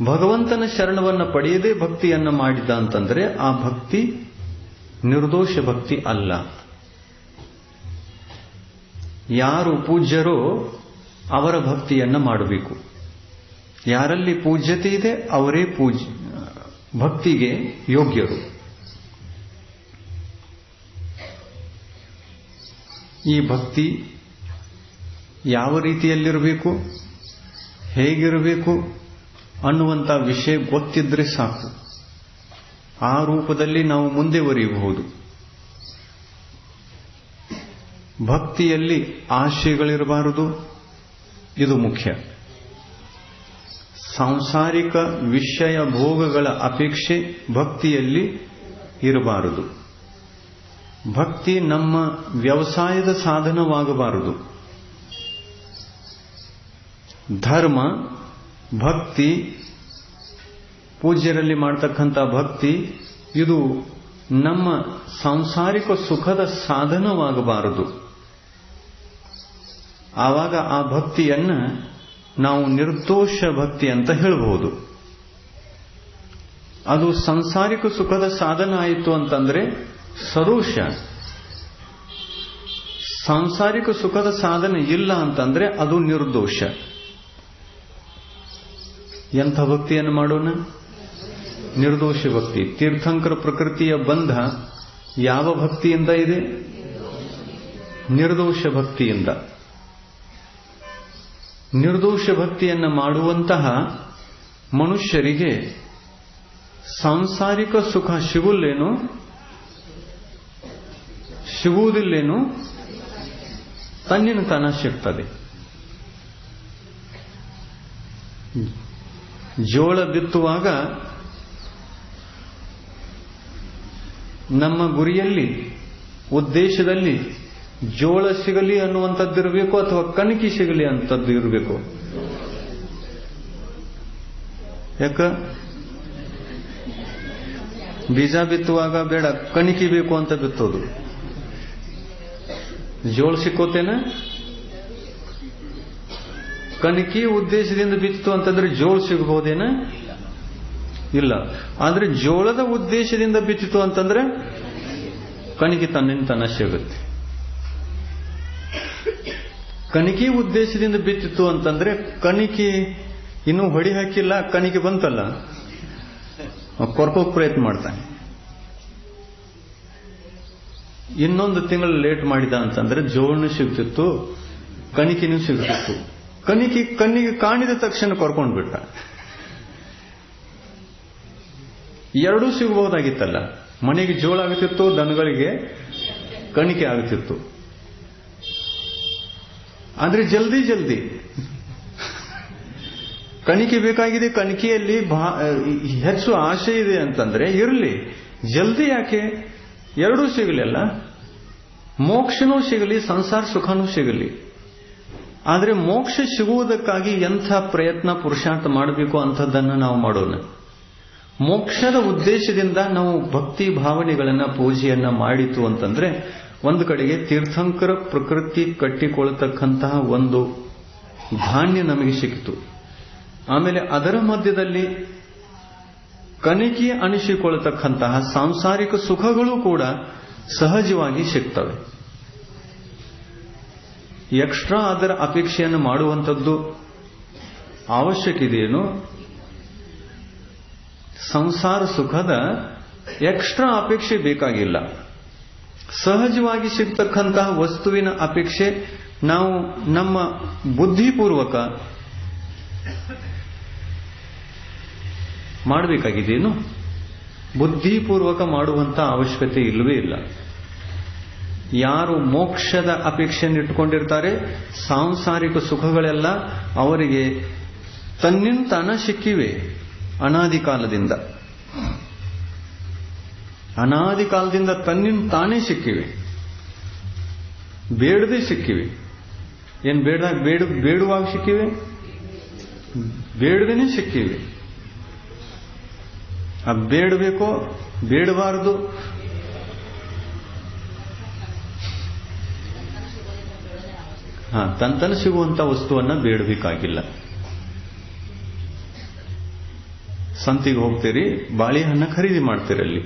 ಭಗವಂತನ ಶರಣವನ್ನು ಪಡೆಯದೆ ಭಕ್ತಿಯನ್ನು ಮಾಡಿದ ಅಂತಂದ್ರೆ ಆ ಭಕ್ತಿ ನಿರ್ದೋಷ ಭಕ್ತಿ ಅಲ್ಲ. ಯಾರು ಪೂಜ್ಯರೋ ಅವರ ಭಕ್ತಿಯನ್ನು ಮಾಡಬೇಕು. ಯಾರಲ್ಲಿ ಪೂಜ್ಯತೆ ಇದೆ ಅವರೇ ಭಕ್ತಿಗೆ ಯೋಗ್ಯರು. ಈ ಭಕ್ತಿ ಯಾವ ರೀತಿಯಲ್ಲಿರಬೇಕು, ಹೇಗಿರಬೇಕು ಅನ್ನುವಂಥ ವಿಷಯ ಗೊತ್ತಿದ್ರೆ ಸಾಕು. ಆ ರೂಪದಲ್ಲಿ ನಾವು ಮುಂದೆವರಿಯಬಹುದು. ಭಕ್ತಿಯಲ್ಲಿ ಆಶೆಗಳಿರಬಾರದು, ಇದು ಮುಖ್ಯ. ಸಾಂಸಾರಿಕ ವಿಷಯ ಭೋಗಗಳ ಅಪೇಕ್ಷೆ ಭಕ್ತಿಯಲ್ಲಿ ಇರಬಾರದು. ಭಕ್ತಿ ನಮ್ಮ ವ್ಯವಸಾಯದ ಸಾಧನವಾಗಬಾರದು. ಧರ್ಮ, ಭಕ್ತಿ, ಪೂಜ್ಯರಲ್ಲಿ ಮಾಡತಕ್ಕಂಥ ಭಕ್ತಿ ಇದು ನಮ್ಮ ಸಾಂಸಾರಿಕ ಸುಖದ ಸಾಧನವಾಗಬಾರದು. ಆವಾಗ ಆ ಭಕ್ತಿಯನ್ನ ನಾವು ನಿರ್ದೋಷ ಭಕ್ತಿ ಅಂತ ಹೇಳಬಹುದು. ಅದು ಸಾಂಸಾರಿಕ ಸುಖದ ಸಾಧನ ಆಯಿತು ಅಂತಂದ್ರೆ ಸದೋಷ. ಸಾಂಸಾರಿಕ ಸುಖದ ಸಾಧನೆ ಇಲ್ಲ ಅಂತಂದ್ರೆ ಅದು ನಿರ್ದೋಷ. ಎಂಥ ಭಕ್ತಿಯನ್ನು ಮಾಡೋಣ? ನಿರ್ದೋಷ ಭಕ್ತಿ. ತೀರ್ಥಂಕರ ಪ್ರಕೃತಿಯ ಬಂಧ ಯಾವ ಭಕ್ತಿಯಿಂದ ಇದೆ? ನಿರ್ದೋಷ ಭಕ್ತಿಯಿಂದ. ನಿರ್ದೋಷ ಭಕ್ತಿಯನ್ನು ಮಾಡುವಂತಹ ಮನುಷ್ಯರಿಗೆ ಸಾಂಸಾರಿಕ ಸುಖ ಸಿಗುಲ್ಲೇನು? ಸಿಗುವುದಿಲ್ಲೇನು, ತನ್ನಿನ ತಾನ ಸಿಗ್ತದೆ. ಜೋಳ ಬಿತ್ತುವಾಗ ನಮ್ಮ ಗುರಿಯಲ್ಲಿ, ಉದ್ದೇಶದಲ್ಲಿ ಜೋಳ ಸಿಗಲಿ ಅನ್ನುವಂಥದ್ದಿರಬೇಕು ಅಥವಾ ಕಣಕಿ ಸಿಗಲಿ ಅಂತದ್ದು ಇರಬೇಕು? ಯಾಕ ಬೀಜ ಬಿತ್ತುವಾಗ ಬೇಡ ಕಣಕಿ ಬೇಕು ಅಂತ ಬಿತ್ತೋದು, ಜೋಳ ಸಿಕ್ಕೋತೇನ? ಕಣಕಿ ಉದ್ದೇಶದಿಂದ ಬಿತ್ತು ಅಂತಂದ್ರೆ ಜೋಳ ಸಿಗಬಹುದೇನ? ಇಲ್ಲ. ಆದ್ರೆ ಜೋಳದ ಉದ್ದೇಶದಿಂದ ಬಿತ್ತಿತು ಅಂತಂದ್ರೆ ಕಣಕಿ ತನ್ನಿಂದ ತನ್ನ ಸಿಗುತ್ತೆ. ಕಣಕಿ ಉದ್ದೇಶದಿಂದ ಬಿತ್ತಿತ್ತು ಅಂತಂದ್ರೆ ಕಣಕಿ ಇನ್ನೂ ಹೊಡಿ ಹಾಕಿಲ್ಲ, ಕಣಿಕೆ ಬಂತಲ್ಲ, ಕೊರ್ಕೋಕ್ ಪ್ರಯತ್ನ ಮಾಡ್ತಾನೆ. ಇನ್ನೊಂದು ತಿಂಗಳು ಲೇಟ್ ಮಾಡಿದ ಅಂತಂದ್ರೆ ಜೋಳನೂ ಸಿಗ್ತಿತ್ತು, ಕಣಿಕೆನೂ ಸಿಗ್ತಿತ್ತು. ಕಣ್ಣಿಗೆ ಕಾಣಿದ ತಕ್ಷಣ ಕೊರ್ಕೊಂಡು ಬಿಟ್ಟ. ಎರಡೂ ಸಿಗಬಹುದಾಗಿತ್ತಲ್ಲ. ಮನೆಗೆ ಜೋಳ ಆಗುತ್ತಿತ್ತು, ದನಗಳಿಗೆ ಕಣಿಕೆ ಆಗುತ್ತಿತ್ತು. ಆದ್ರೆ ಜಲ್ದಿ ಕಣಿಕೆ ಬೇಕಾಗಿದೆ, ಕಣಿಕೆಯಲ್ಲಿ ಹೆಚ್ಚು ಆಶೆ ಇದೆ ಅಂತಂದ್ರೆ ಇರಲಿ, ಜಲ್ದಿ ಯಾಕೆ? ಎರಡೂ ಸಿಗಲಿಲ್ಲ, ಮೋಕ್ಷನೂ ಸಿಗಲಿ, ಸಂಸಾರ ಸುಖನೂ ಸಿಗಲಿ. ಆದರೆ ಮೋಕ್ಷ ಸಿಗುವುದಕ್ಕಾಗಿ ಎಂಥ ಪ್ರಯತ್ನ ಪುರುಷಾರ್ಥ ಮಾಡಬೇಕು ಅಂಥದ್ದನ್ನು ನಾವು ಮಾಡೋಣ. ಮೋಕ್ಷದ ಉದ್ದೇಶದಿಂದ ನಾವು ಭಕ್ತಿ ಭಾವನೆಗಳನ್ನ, ಪೂಜೆಯನ್ನ ಮಾಡಿತು ಅಂತಂದ್ರೆ ಒಂದು ಕಡೆಗೆ ತೀರ್ಥಂಕರ ಪ್ರಕೃತಿ ಕಟ್ಟಿಕೊಳ್ಳತಕ್ಕಂತಹ ಒಂದು ಧಾನ್ಯ ನಮಗೆ ಸಿಕ್ಕಿತು. ಆಮೇಲೆ ಅದರ ಮಧ್ಯದಲ್ಲಿ ಕಣಿಕೆ ಅನಿಸಿಕೊಳ್ಳತಕ್ಕಂತಹ ಸಾಂಸಾರಿಕ ಸುಖಗಳು ಕೂಡ ಸಹಜವಾಗಿ ಸಿಗ್ತವೆ. ಎಕ್ಸ್ಟ್ರಾ ಅದರ ಅಪೇಕ್ಷೆಯನ್ನು ಮಾಡುವಂಥದ್ದು ಅವಶ್ಯಕ ಇದೆಯೇನು? ಸಂಸಾರ ಸುಖದ ಎಕ್ಸ್ಟ್ರಾ ಅಪೇಕ್ಷೆ ಬೇಕಾಗಿಲ್ಲ. ಸಹಜವಾಗಿ ಸಿಗ್ತಕ್ಕಂತಹ ವಸ್ತುವಿನ ಅಪೇಕ್ಷೆ ನಾವು ನಮ್ಮ ಬುದ್ಧಿಪೂರ್ವಕ ಮಾಡಬೇಕಾಗಿದೆಯೇನು? ಬುದ್ಧಿಪೂರ್ವಕ ಮಾಡುವಂತ ಅವಶ್ಯಕತೆ ಇಲ್ಲವೇ ಇಲ್ಲ. ಯಾರು ಮೋಕ್ಷದ ಅಪೇಕ್ಷೆಯನ್ನು ಇಟ್ಟುಕೊಂಡಿರ್ತಾರೆ, ಸಾಂಸಾರಿಕ ಸುಖಗಳೆಲ್ಲ ಅವರಿಗೆ ತನ್ನಿಂತಾನ ಸಿಕ್ಕಿವೆ. ಅನಾದಿ ಕಾಲದಿಂದ ತನ್ನಿಂತಾನೇ ಸಿಕ್ಕಿವೆ, ಬೇಡದೇ ಸಿಕ್ಕಿವೆ. ಏನ್ ಬೇಡುವಾಗ ಸಿಕ್ಕಿವೆ? ಬೇಡದೇನೆ ಸಿಕ್ಕಿವೆ. ಬೇಡಬೇಕೋ ಬೇಡಬಾರದು? ತನ್ನ ಸಿಗುವಂತ ವಸ್ತುವನ್ನ ಬೇಡಬೇಕಾಗಿಲ್ಲ. ಸಂತಿಗೆ ಹೋಗ್ತೀರಿ, ಬಾಳೆಹಣ್ಣ ಖರೀದಿ ಮಾಡ್ತೀರಲ್ಲಿ,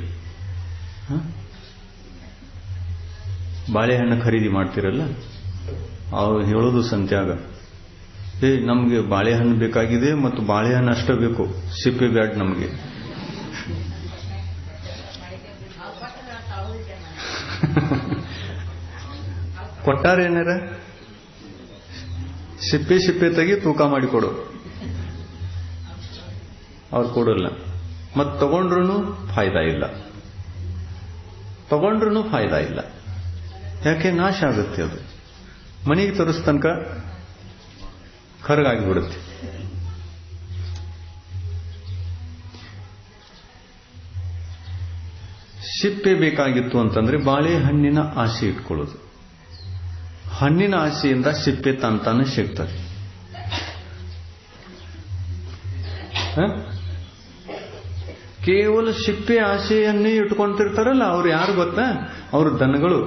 ಬಾಳೆಹಣ್ಣು ಖರೀದಿ ಮಾಡ್ತಿರಲ್ಲ, ಅವ್ರು ಹೇಳೋದು ಸಂತ್ಯಾಗ, ನಮ್ಗೆ ಬಾಳೆಹಣ್ಣು ಬೇಕಾಗಿದೆ ಮತ್ತು ಬಾಳೆಹಣ್ಣು ಅಷ್ಟೇ ಬೇಕು, ಸಿಪ್ಪೆ ಬ್ಯಾಡ್ ನಮ್ಗೆ. ಕೊಟ್ಟಾರೇನಾರ ಸಿಪ್ಪೆ ತೆಗಿ ತೂಕ ಮಾಡಿಕೊಡು, ಅವ್ರು ಕೊಡಲ್ಲ. ಮತ್ತು ತಗೊಂಡ್ರೂ ಫಾಯ್ದಾ ಇಲ್ಲ. ಯಾಕೆ? ನಾಶ ಆಗುತ್ತೆ. ಅದು ಮನೆಗೆ ತರಿಸ್ ತನಕ ಕರಗಾಗಿಬಿಡುತ್ತೆ. ಸಿಪ್ಪೆ ಬೇಕಾಗಿತ್ತು ಅಂತಂದ್ರೆ ಬಾಳೆಹಣ್ಣಿನ ಆಸೆ ಇಟ್ಕೊಳ್ಳೋದು. ಹಣ್ಣಿನ ಆಸೆಯಿಂದ ಸಿಪ್ಪೆ ತಾನೇ ಸಿಗ್ತದೆ. ಕೇವಲ ಸಿಪ್ಪೆ ಆಸೆಯನ್ನೇ ಇಟ್ಕೊಂತಿರ್ತಾರಲ್ಲ, ಅವ್ರು ಯಾರು ಗೊತ್ತಾ? ಅವರು ದನಗಳು.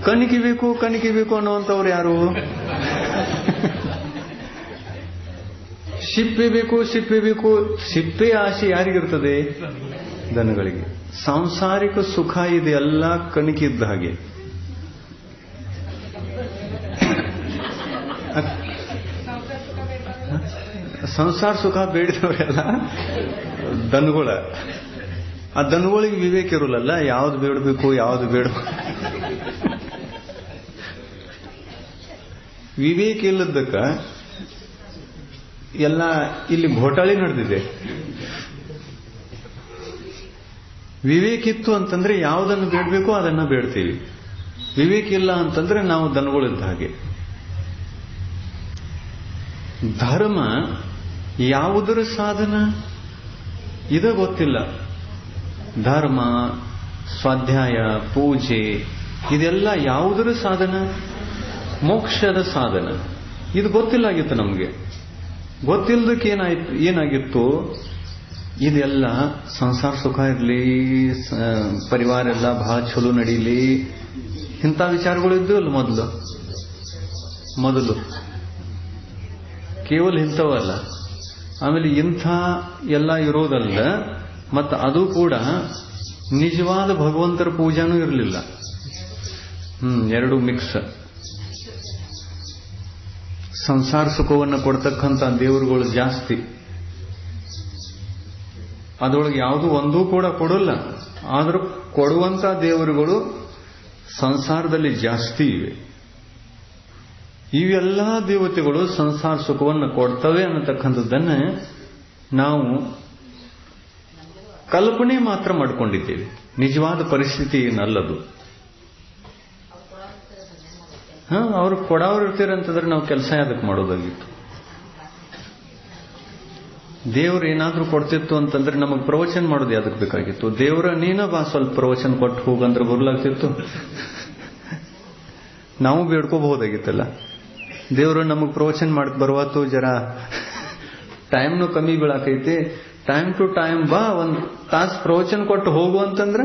ಕಣಿಕೆ ಬೇಕು ಅನ್ನುವಂಥವ್ರು ಯಾರು? ಸಿಪ್ಪೆ ಬೇಕು. ಸಿಪ್ಪೆ ಆಸೆ ಯಾರಿಗಿರ್ತದೆ? ದನಗಳಿಗೆ. ಸಾಂಸಾರಿಕ ಸುಖ ಇದೆ ಎಲ್ಲ ಕಣಿಕೆ ಇದ್ದ ಹಾಗೆ. ಸಂಸಾರ ಸುಖ ಬೇಡಿದವರೆಲ್ಲ ದನಗಳ. ಆ ದನಗಳಿಗೆ ವಿವೇಕ ಇರೋಲ್ಲ, ಯಾವ್ದು ಬೇಡಬೇಕು ಯಾವ್ದು ಬೇಡ. ವಿವೇಕ ಇಲ್ಲದಕ್ಕ ಎಲ್ಲ ಇಲ್ಲಿ ಘೋಟಾಳಿ ನಡೆದಿದೆ. ವಿವೇಕ ಇತ್ತು ಅಂತಂದ್ರೆ ಯಾವುದನ್ನು ಬೇಡಬೇಕೋ ಅದನ್ನ ಬೇಡ್ತೀವಿ. ವಿವೇಕ ಇಲ್ಲ ಅಂತಂದ್ರೆ ನಾವು ದನಗಳಿದ್ದ ಹಾಗೆ. ಧರ್ಮ ಯಾವುದರ ಸಾಧನ ಇದ ಗೊತ್ತಿಲ್ಲ. ಧರ್ಮ, ಸ್ವಾಧ್ಯಾಯ, ಪೂಜೆ ಇದೆಲ್ಲ ಯಾವುದರ ಸಾಧನ? ಮೋಕ್ಷದ ಸಾಧನ. ಇದು ಗೊತ್ತಿಲ್ಲಾಗಿತ್ತು ನಮಗೆ. ಗೊತ್ತಿಲ್ಲದಕ್ಕೆ ಏನಾಗಿತ್ತು? ಇದೆಲ್ಲ ಸಂಸಾರ ಸುಖ ಇರಲಿ, ಪರಿವಾರ ಎಲ್ಲ ಬಹಳ ಚಲೋ ನಡೀಲಿ, ಇಂಥ ವಿಚಾರಗಳು ಇದ್ದು ಅಲ್ಲ ಮೊದಲು ಕೇವಲ ಇಂಥವಲ್ಲ. ಆಮೇಲೆ ಇಂಥ ಎಲ್ಲ ಇರೋದಲ್ಲ, ಮತ್ತು ಅದು ಕೂಡ ನಿಜವಾದ ಭಗವಂತರ ಪೂಜಾನೂ ಇರಲಿಲ್ಲ. ಎರಡು ಮಿಕ್ಸ್. ಸಂಸಾರ ಸುಖವನ್ನು ಕೊಡ್ತಕ್ಕಂಥ ದೇವರುಗಳು ಜಾಸ್ತಿ, ಅದರೊಳಗೆ ಯಾವುದು ಒಂದೂ ಕೂಡ ಕೊಡಲ್ಲ. ಆದರೂ ಕೊಡುವಂತ ದೇವರುಗಳು ಸಂಸಾರದಲ್ಲಿ ಜಾಸ್ತಿ ಇವೆ. ಇವೆಲ್ಲ ದೇವತೆಗಳು ಸಂಸಾರ ಸುಖವನ್ನು ಕೊಡ್ತವೆ ಅನ್ನತಕ್ಕಂಥದ್ದನ್ನ ನಾವು ಕಲ್ಪನೆ ಮಾತ್ರ ಮಾಡಿಕೊಂಡಿದ್ದೇವೆ. ನಿಜವಾದ ಪರಿಸ್ಥಿತಿ ಏನಲ್ಲದು. ಅವ್ರು ಕೊಡೋರು ಇರ್ತೀರಂತಂದ್ರೆ ನಾವು ಕೆಲಸ ಅದಕ್ಕೆ ಮಾಡೋದಾಗಿತ್ತು. ದೇವ್ರು ಏನಾದ್ರೂ ಕೊಡ್ತಿತ್ತು ಅಂತಂದ್ರೆ ನಮಗೆ ಪ್ರವಚನ ಮಾಡೋದು ಯಾವ್ದಕ್ಕೆ ಬೇಕಾಗಿತ್ತು? ದೇವ್ರ ನೀನ ಬಾ ಸ್ವಲ್ಪ ಪ್ರವಚನ ಕೊಟ್ಟು ಹೋಗಂದ್ರೆ ಬರ್ಲಾಗ್ತಿತ್ತು. ನಾವು ಬೇಡ್ಕೋಬಹುದಾಗಿತ್ತಲ್ಲ. ದೇವ್ರು ನಮಗ್ ಪ್ರವಚನ ಮಾಡಕ್ ಬರುವತ್ತು, ಜರ ಟೈಮ್ನು ಕಮ್ಮಿ ಬೀಳಾಕೈತಿ, ಟೈಮ್ ಟು ಟೈಮ್ ಬಾ, ಒಂದು ತಾಸು ಪ್ರವಚನ ಕೊಟ್ಟು ಹೋಗು ಅಂತಂದ್ರೆ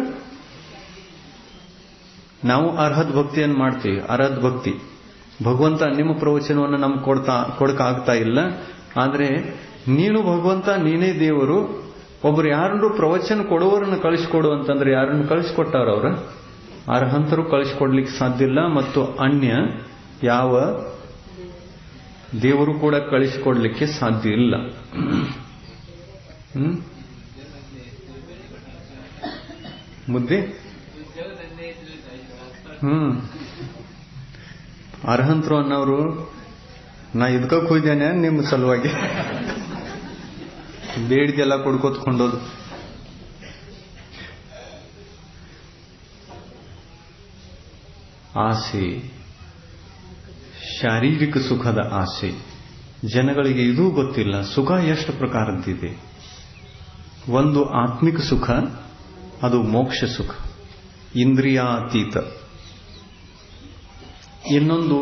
ನಾವು ಅರ್ಹತ್ ಭಕ್ತಿಯನ್ನು ಮಾಡ್ತೀವಿ. ಅರ್ಹತ್ ಭಕ್ತಿ. ಭಗವಂತ ನಿಮ್ಮ ಪ್ರವಚನವನ್ನು ನಮ್ಗೆ ಕೊಡಕ ಆಗ್ತಾ ಇಲ್ಲ, ಆದ್ರೆ ನೀನು ಭಗವಂತ, ನೀನೇ ದೇವರು. ಒಬ್ರು ಯಾರನ್ನು ಪ್ರವಚನ ಕೊಡುವವರನ್ನು ಕಳಿಸ್ಕೊಡು ಅಂತಂದ್ರೆ ಯಾರನ್ನು ಕಳಿಸ್ಕೊಟ್ಟಾರ? ಅವ್ರ ಅರ್ಹಂತರು ಕಳಿಸ್ಕೊಡ್ಲಿಕ್ಕೆ ಸಾಧ್ಯ ಇಲ್ಲ, ಮತ್ತು ಅನ್ಯ ಯಾವ ದೇವರು ಕೂಡ ಕಳಿಸಿಕೊಡ್ಲಿಕ್ಕೆ ಸಾಧ್ಯ ಇಲ್ಲ. ಮುದ್ದೆ ಅರ್ಹಂತರು ಅನ್ನೋರು ನಾ ಇದಕ್ಕೆ ಹೋಯ್ದೇನೆ ನಿಮ್ಮ ಸಲುವಾಗಿ ಬೇಡಿದೆಲ್ಲ ಕೊಡ್ಕೋತ್ಕೊಂಡೋದು. ಆಸೆ, ಶಾರೀರಿಕ ಸುಖದ ಆಸೆ. ಜನಗಳಿಗೆ ಇದೂ ಗೊತ್ತಿಲ್ಲ ಸುಖ ಎಷ್ಟು ಪ್ರಕಾರದ್ದಿದೆ. ಒಂದು ಆತ್ಮಿಕ ಸುಖ, ಅದು ಮೋಕ್ಷ ಸುಖ, ಇಂದ್ರಿಯಾತೀತ. ಇನ್ನೊಂದು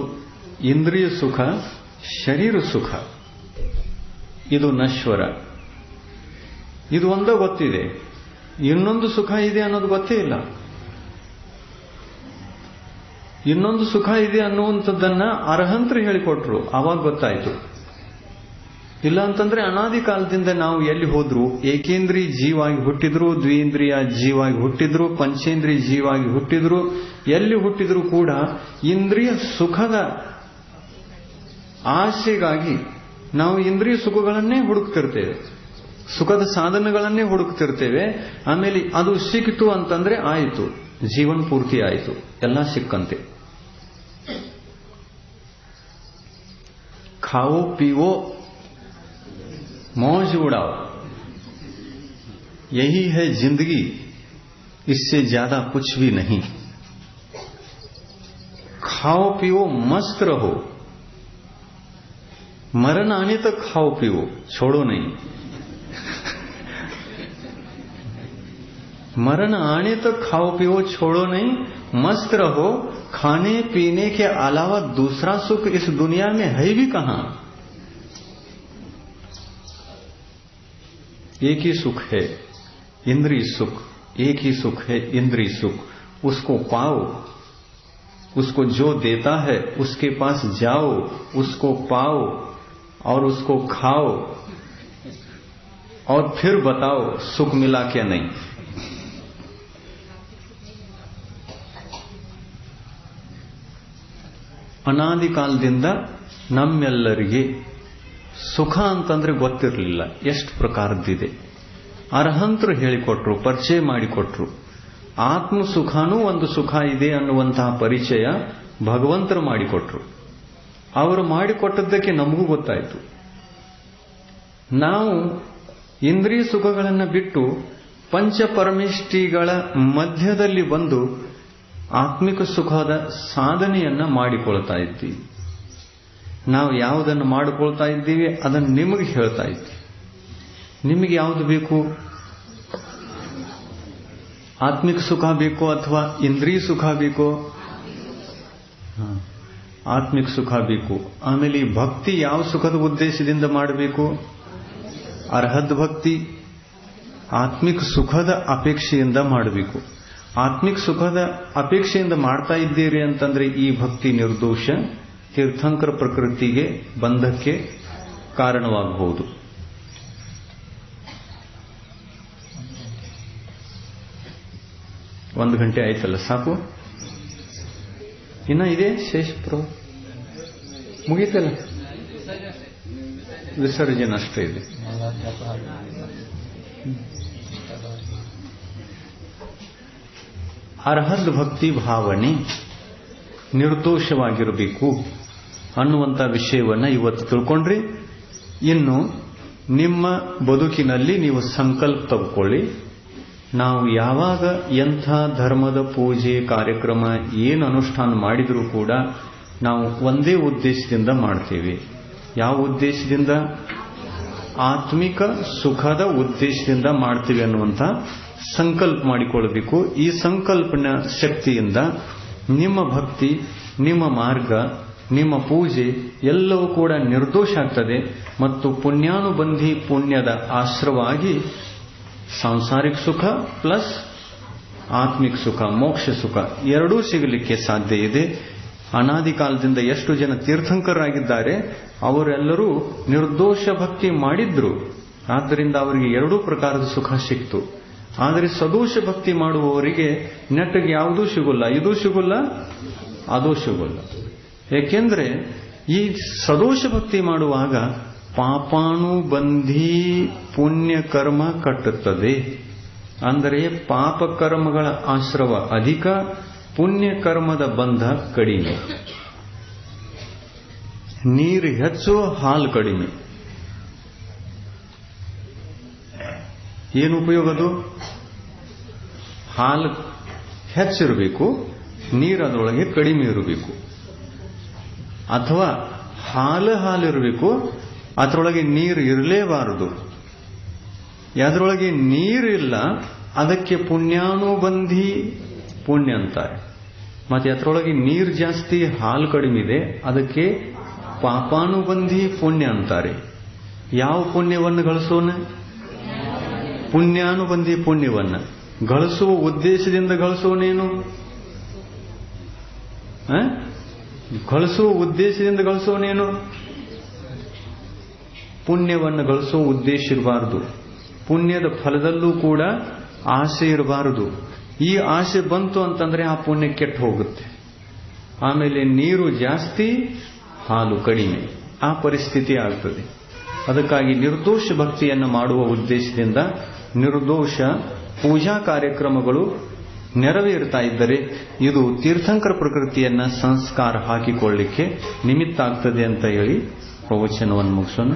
ಇಂದ್ರಿಯ ಸುಖ, ಶರೀರ ಸುಖ, ಇದು ನಶ್ವರ. ಇದು ಒಂದೇ ಗೊತ್ತಿದೆ. ಇನ್ನೊಂದು ಸುಖ ಇದೆ ಅನ್ನೋದು ಗೊತ್ತೇ ಇಲ್ಲ. ಇನ್ನೊಂದು ಸುಖ ಇದೆ ಅನ್ನುವಂಥದ್ದನ್ನ ಅರ್ಹಂತರು ಹೇಳಿಕೊಟ್ರು, ಆವಾಗ ಗೊತ್ತಾಯ್ತು. ಇಲ್ಲ ಅಂತಂದ್ರೆ ಅನಾದಿ ಕಾಲದಿಂದ ನಾವು ಎಲ್ಲಿ ಹೋದ್ರು, ಏಕೇಂದ್ರಿಯ ಜೀವಾಗಿ ಹುಟ್ಟಿದ್ರು, ದ್ವಿಂದ್ರಿಯ ಜೀವಾಗಿ ಹುಟ್ಟಿದ್ರು, ಪಂಚೇಂದ್ರಿಯ ಜೀವಾಗಿ ಹುಟ್ಟಿದ್ರು, ಎಲ್ಲಿ ಹುಟ್ಟಿದ್ರು ಕೂಡ ಇಂದ್ರಿಯ ಸುಖದ ಆಸೆಗಾಗಿ ನಾವು ಇಂದ್ರಿಯ ಸುಖಗಳನ್ನೇ ಹುಡುಕ್ತಿರ್ತೇವೆ, ಸುಖದ ಸಾಧನಗಳನ್ನೇ ಹುಡುಕ್ತಿರ್ತೇವೆ. ಆಮೇಲೆ ಅದು ಸಿಕ್ಕಿತು ಅಂತಂದ್ರೆ ಆಯಿತು, ಜೀವನ ಪೂರ್ತಿ ಆಯಿತು, ಎಲ್ಲ ಸಿಕ್ಕಂತೆ. खाओ पीवो मौज उड़ाओ, यही है जिंदगी, इससे ज्यादा कुछ भी नहीं. खाओ पियो मस्त रहो, मरण आने तक खाओ पियो, छोड़ो नहीं. मरण आने तक खाओ पियो, छोड़ो नहीं, मस्त रहो. खाने पीने के अलावा दूसरा सुख इस दुनिया में है भी कहां? एक ही सुख है, इंद्रिय सुख. एक ही सुख है, इंद्रिय सुख. उसको पाओ, उसको जो देता है उसके पास जाओ, उसको पाओ और उसको खाओ, और फिर बताओ सुख मिला क्या नहीं. ಅನಾದಿ ಕಾಲದಿಂದ ನಮ್ಮೆಲ್ಲರಿಗೆ ಸುಖ ಅಂತಂದ್ರೆ ಗೊತ್ತಿರಲಿಲ್ಲ, ಎಷ್ಟು ಪ್ರಕಾರದ್ದಿದೆ. ಅರ್ಹಂತರು ಹೇಳಿಕೊಟ್ರು, ಪರಿಚಯ ಮಾಡಿಕೊಟ್ರು. ಆತ್ಮ ಸುಖನೂ ಒಂದು ಸುಖ ಇದೆ ಅನ್ನುವಂತಹ ಪರಿಚಯ ಭಗವಂತರು ಮಾಡಿಕೊಟ್ರು. ಅವರು ಮಾಡಿಕೊಟ್ಟದ್ದಕ್ಕೆ ನಮಗೂ ಗೊತ್ತಾಯಿತು. ನಾವು ಇಂದ್ರಿಯ ಸುಖಗಳನ್ನು ಬಿಟ್ಟು ಪಂಚಪರಮಿಷ್ಠಿಗಳ ಮಧ್ಯದಲ್ಲಿ ಬಂದು ಆತ್ಮಿಕ ಸುಖದ ಸಾಧನೆಯನ್ನ ಮಾಡಿಕೊಳ್ತಾ ಇದ್ದೀವಿ. ನಾವು ಯಾವುದನ್ನು ಮಾಡಿಕೊಳ್ತಾ ಇದ್ದೀವಿ ಅದನ್ನು ನಿಮಗೆ ಹೇಳ್ತಾ ಇದ್ದೀವಿ. ನಿಮಗೆ ಯಾವುದು ಬೇಕು? ಆತ್ಮಿಕ ಸುಖ ಬೇಕೋ ಅಥವಾ ಇಂದ್ರಿಯ ಸುಖ ಬೇಕೋ? ಆತ್ಮಿಕ ಸುಖ ಬೇಕು. ಆಮೇಲೆ ಈ ಭಕ್ತಿ ಯಾವ ಸುಖದ ಉದ್ದೇಶದಿಂದ ಮಾಡಬೇಕು? ಅರ್ಹದ್ ಭಕ್ತಿ ಆತ್ಮಿಕ ಸುಖದ ಅಪೇಕ್ಷೆಯಿಂದ ಮಾಡಬೇಕು. ಆತ್ಮಿಕ ಸುಖದ ಅಪೇಕ್ಷೆಯಿಂದ ಮಾಡ್ತಾ ಇದ್ದೀರಿ ಅಂತಂದ್ರೆ ಈ ಭಕ್ತಿ ನಿರ್ದೋಷ, ತೀರ್ಥಂಕರ ಪ್ರಕೃತಿಗೆ ಬಂಧಕ್ಕೆ ಕಾರಣವಾಗಬಹುದು. ಒಂದು ಗಂಟೆ ಆಯ್ತಲ್ಲ, ಸಾಕು? ಇನ್ನ ಇದೆ ಶೇಷ ಮುಗೀತಲ್ಲ, ವಿಸರ್ಜನೆ ಅಷ್ಟೇ ಇದೆ. ಅರ್ಹದ್ ಭಕ್ತಿ ಭಾವನೆ ನಿರ್ದೋಷವಾಗಿರಬೇಕು ಅನ್ನುವಂಥ ವಿಷಯವನ್ನ ಇವತ್ತು ತಿಳ್ಕೊಂಡ್ರಿ. ಇನ್ನು ನಿಮ್ಮ ಬದುಕಿನಲ್ಲಿ ನೀವು ಸಂಕಲ್ಪ ತಗೊಳ್ಳಿ. ನಾವು ಯಾವಾಗ ಎಂಥ ಧರ್ಮದ ಪೂಜೆ ಕಾರ್ಯಕ್ರಮ ಏನು ಅನುಷ್ಠಾನ ಮಾಡಿದರೂ ಕೂಡ ನಾವು ಒಂದೇ ಉದ್ದೇಶದಿಂದ ಮಾಡ್ತೇವೆ. ಯಾವ ಉದ್ದೇಶದಿಂದ? ಆತ್ಮಿಕ ಸುಖದ ಉದ್ದೇಶದಿಂದ ಮಾಡ್ತೀವಿ ಅನ್ನುವಂಥ ಸಂಕಲ್ಪ ಮಾಡಿಕೊಳ್ಳಬೇಕು. ಈ ಸಂಕಲ್ಪನ ಶಕ್ತಿಯಿಂದ ನಿಮ್ಮ ಭಕ್ತಿ, ನಿಮ್ಮ ಮಾರ್ಗ, ನಿಮ್ಮ ಪೂಜೆ ಎಲ್ಲವೂ ಕೂಡ ನಿರ್ದೋಷ ಆಗ್ತದೆ ಮತ್ತು ಪುಣ್ಯಾನುಬಂಧಿ ಪುಣ್ಯದ ಆಶ್ರವಾಗಿ ಸಾಂಸಾರಿಕ ಸುಖ ಪ್ಲಸ್ ಆತ್ಮಿಕ ಸುಖ, ಮೋಕ್ಷ ಸುಖ ಎರಡೂ ಸಿಗಲಿಕ್ಕೆ ಸಾಧ್ಯ ಇದೆ. ಅನಾದಿ ಕಾಲದಿಂದ ಎಷ್ಟು ಜನ ತೀರ್ಥಂಕರಾಗಿದ್ದಾರೆ ಅವರೆಲ್ಲರೂ ನಿರ್ದೋಷ ಭಕ್ತಿ ಮಾಡಿದ್ರು. ಆದ್ದರಿಂದ ಅವರಿಗೆ ಎರಡೂ ಪ್ರಕಾರದ ಸುಖ ಸಿಕ್ತು. ಆದರೆ ಸದೋಷ ಭಕ್ತಿ ಮಾಡುವವರಿಗೆ ನೆಟ್ಟಿಗೆ ಯಾವುದೂ ಸಿಗೋಲ್ಲ, ಇದೂ ಸಿಗೋಲ್ಲ, ಅದೂ ಸಿಗೋಲ್ಲ. ಏಕೆಂದ್ರೆ ಈ ಸದೋಷ ಭಕ್ತಿ ಮಾಡುವಾಗ ಪಾಪಾನುಬಂಧಿ ಪುಣ್ಯ ಕರ್ಮ ಕಟ್ಟುತ್ತದೆ. ಅಂದರೆ ಪಾಪ ಕರ್ಮಗಳ ಆಶ್ರವ ಅಧಿಕ, ಪುಣ್ಯ ಕರ್ಮದ ಬಂಧ ಕಡಿಮೆ. ನೀರು ಹೆಚ್ಚು, ಹಾಲು ಕಡಿಮೆ. ಏನು ಉಪಯೋಗದು? ಹಾಲು ಹೆಚ್ಚಿರಬೇಕು, ನೀರು ಅದರೊಳಗೆ ಕಡಿಮೆ ಇರಬೇಕು. ಅಥವಾ ಹಾಲಿರಬೇಕು, ಅದರೊಳಗೆ ನೀರು ಇರಲೇಬಾರದು. ಅದರೊಳಗೆ ನೀರಿಲ್ಲ, ಅದಕ್ಕೆ ಪುಣ್ಯಾನುಬಂಧಿ ಪುಣ್ಯ ಅಂತಾರೆ. ಮತ್ತೆ ಅದರೊಳಗೆ ನೀರು ಜಾಸ್ತಿ, ಹಾಲು ಕಡಿಮೆ ಇದೆ, ಅದಕ್ಕೆ ಪಾಪಾನುಬಂಧಿ ಪುಣ್ಯ ಅಂತಾರೆ. ಯಾವ ಪುಣ್ಯವನ್ನು ಗಳಿಸೋಣ? ಪುಣ್ಯಾನುಬಂಧಿ ಪುಣ್ಯವನ್ನ ಗಳಿಸುವ ಉದ್ದೇಶದಿಂದ ಗಳಿಸೋನೇನು? ಗಳಿಸುವ ಉದ್ದೇಶದಿಂದ ಗಳಿಸೋನೇನು? ಪುಣ್ಯವನ್ನು ಗಳಿಸುವ ಉದ್ದೇಶ ಇರಬಾರದು. ಪುಣ್ಯದ ಫಲದಲ್ಲೂ ಕೂಡ ಆಸೆ ಇರಬಾರದು. ಈ ಆಸೆ ಬಂತು ಅಂತಂದ್ರೆ ಆ ಪುಣ್ಯ ಕೆಟ್ಟು ಹೋಗುತ್ತೆ. ಆಮೇಲೆ ನೀರು ಜಾಸ್ತಿ, ಹಾಲು ಕಡಿಮೆ, ಆ ಪರಿಸ್ಥಿತಿ ಆಗ್ತದೆ. ಅದಕ್ಕಾಗಿ ನಿರ್ದೋಷ ಭಕ್ತಿಯನ್ನು ಮಾಡುವ ಉದ್ದೇಶದಿಂದ ನಿರ್ದೋಷ ಪೂಜಾ ಕಾರ್ಯಕ್ರಮಗಳು ನೆರವೇರ್ತಾ ಇದ್ದರೆ ಇದು ತೀರ್ಥಂಕರ ಪ್ರಕೃತಿಯನ್ನ ಸಂಸ್ಕಾರ ಹಾಕಿಕೊಳ್ಳಲಿಕ್ಕೆ ನಿಮಿತ್ತ ಆಗ್ತದೆ ಅಂತ ಹೇಳಿ ಪ್ರವಚನವನ್ನು ಮುಗಿಸೋಣ.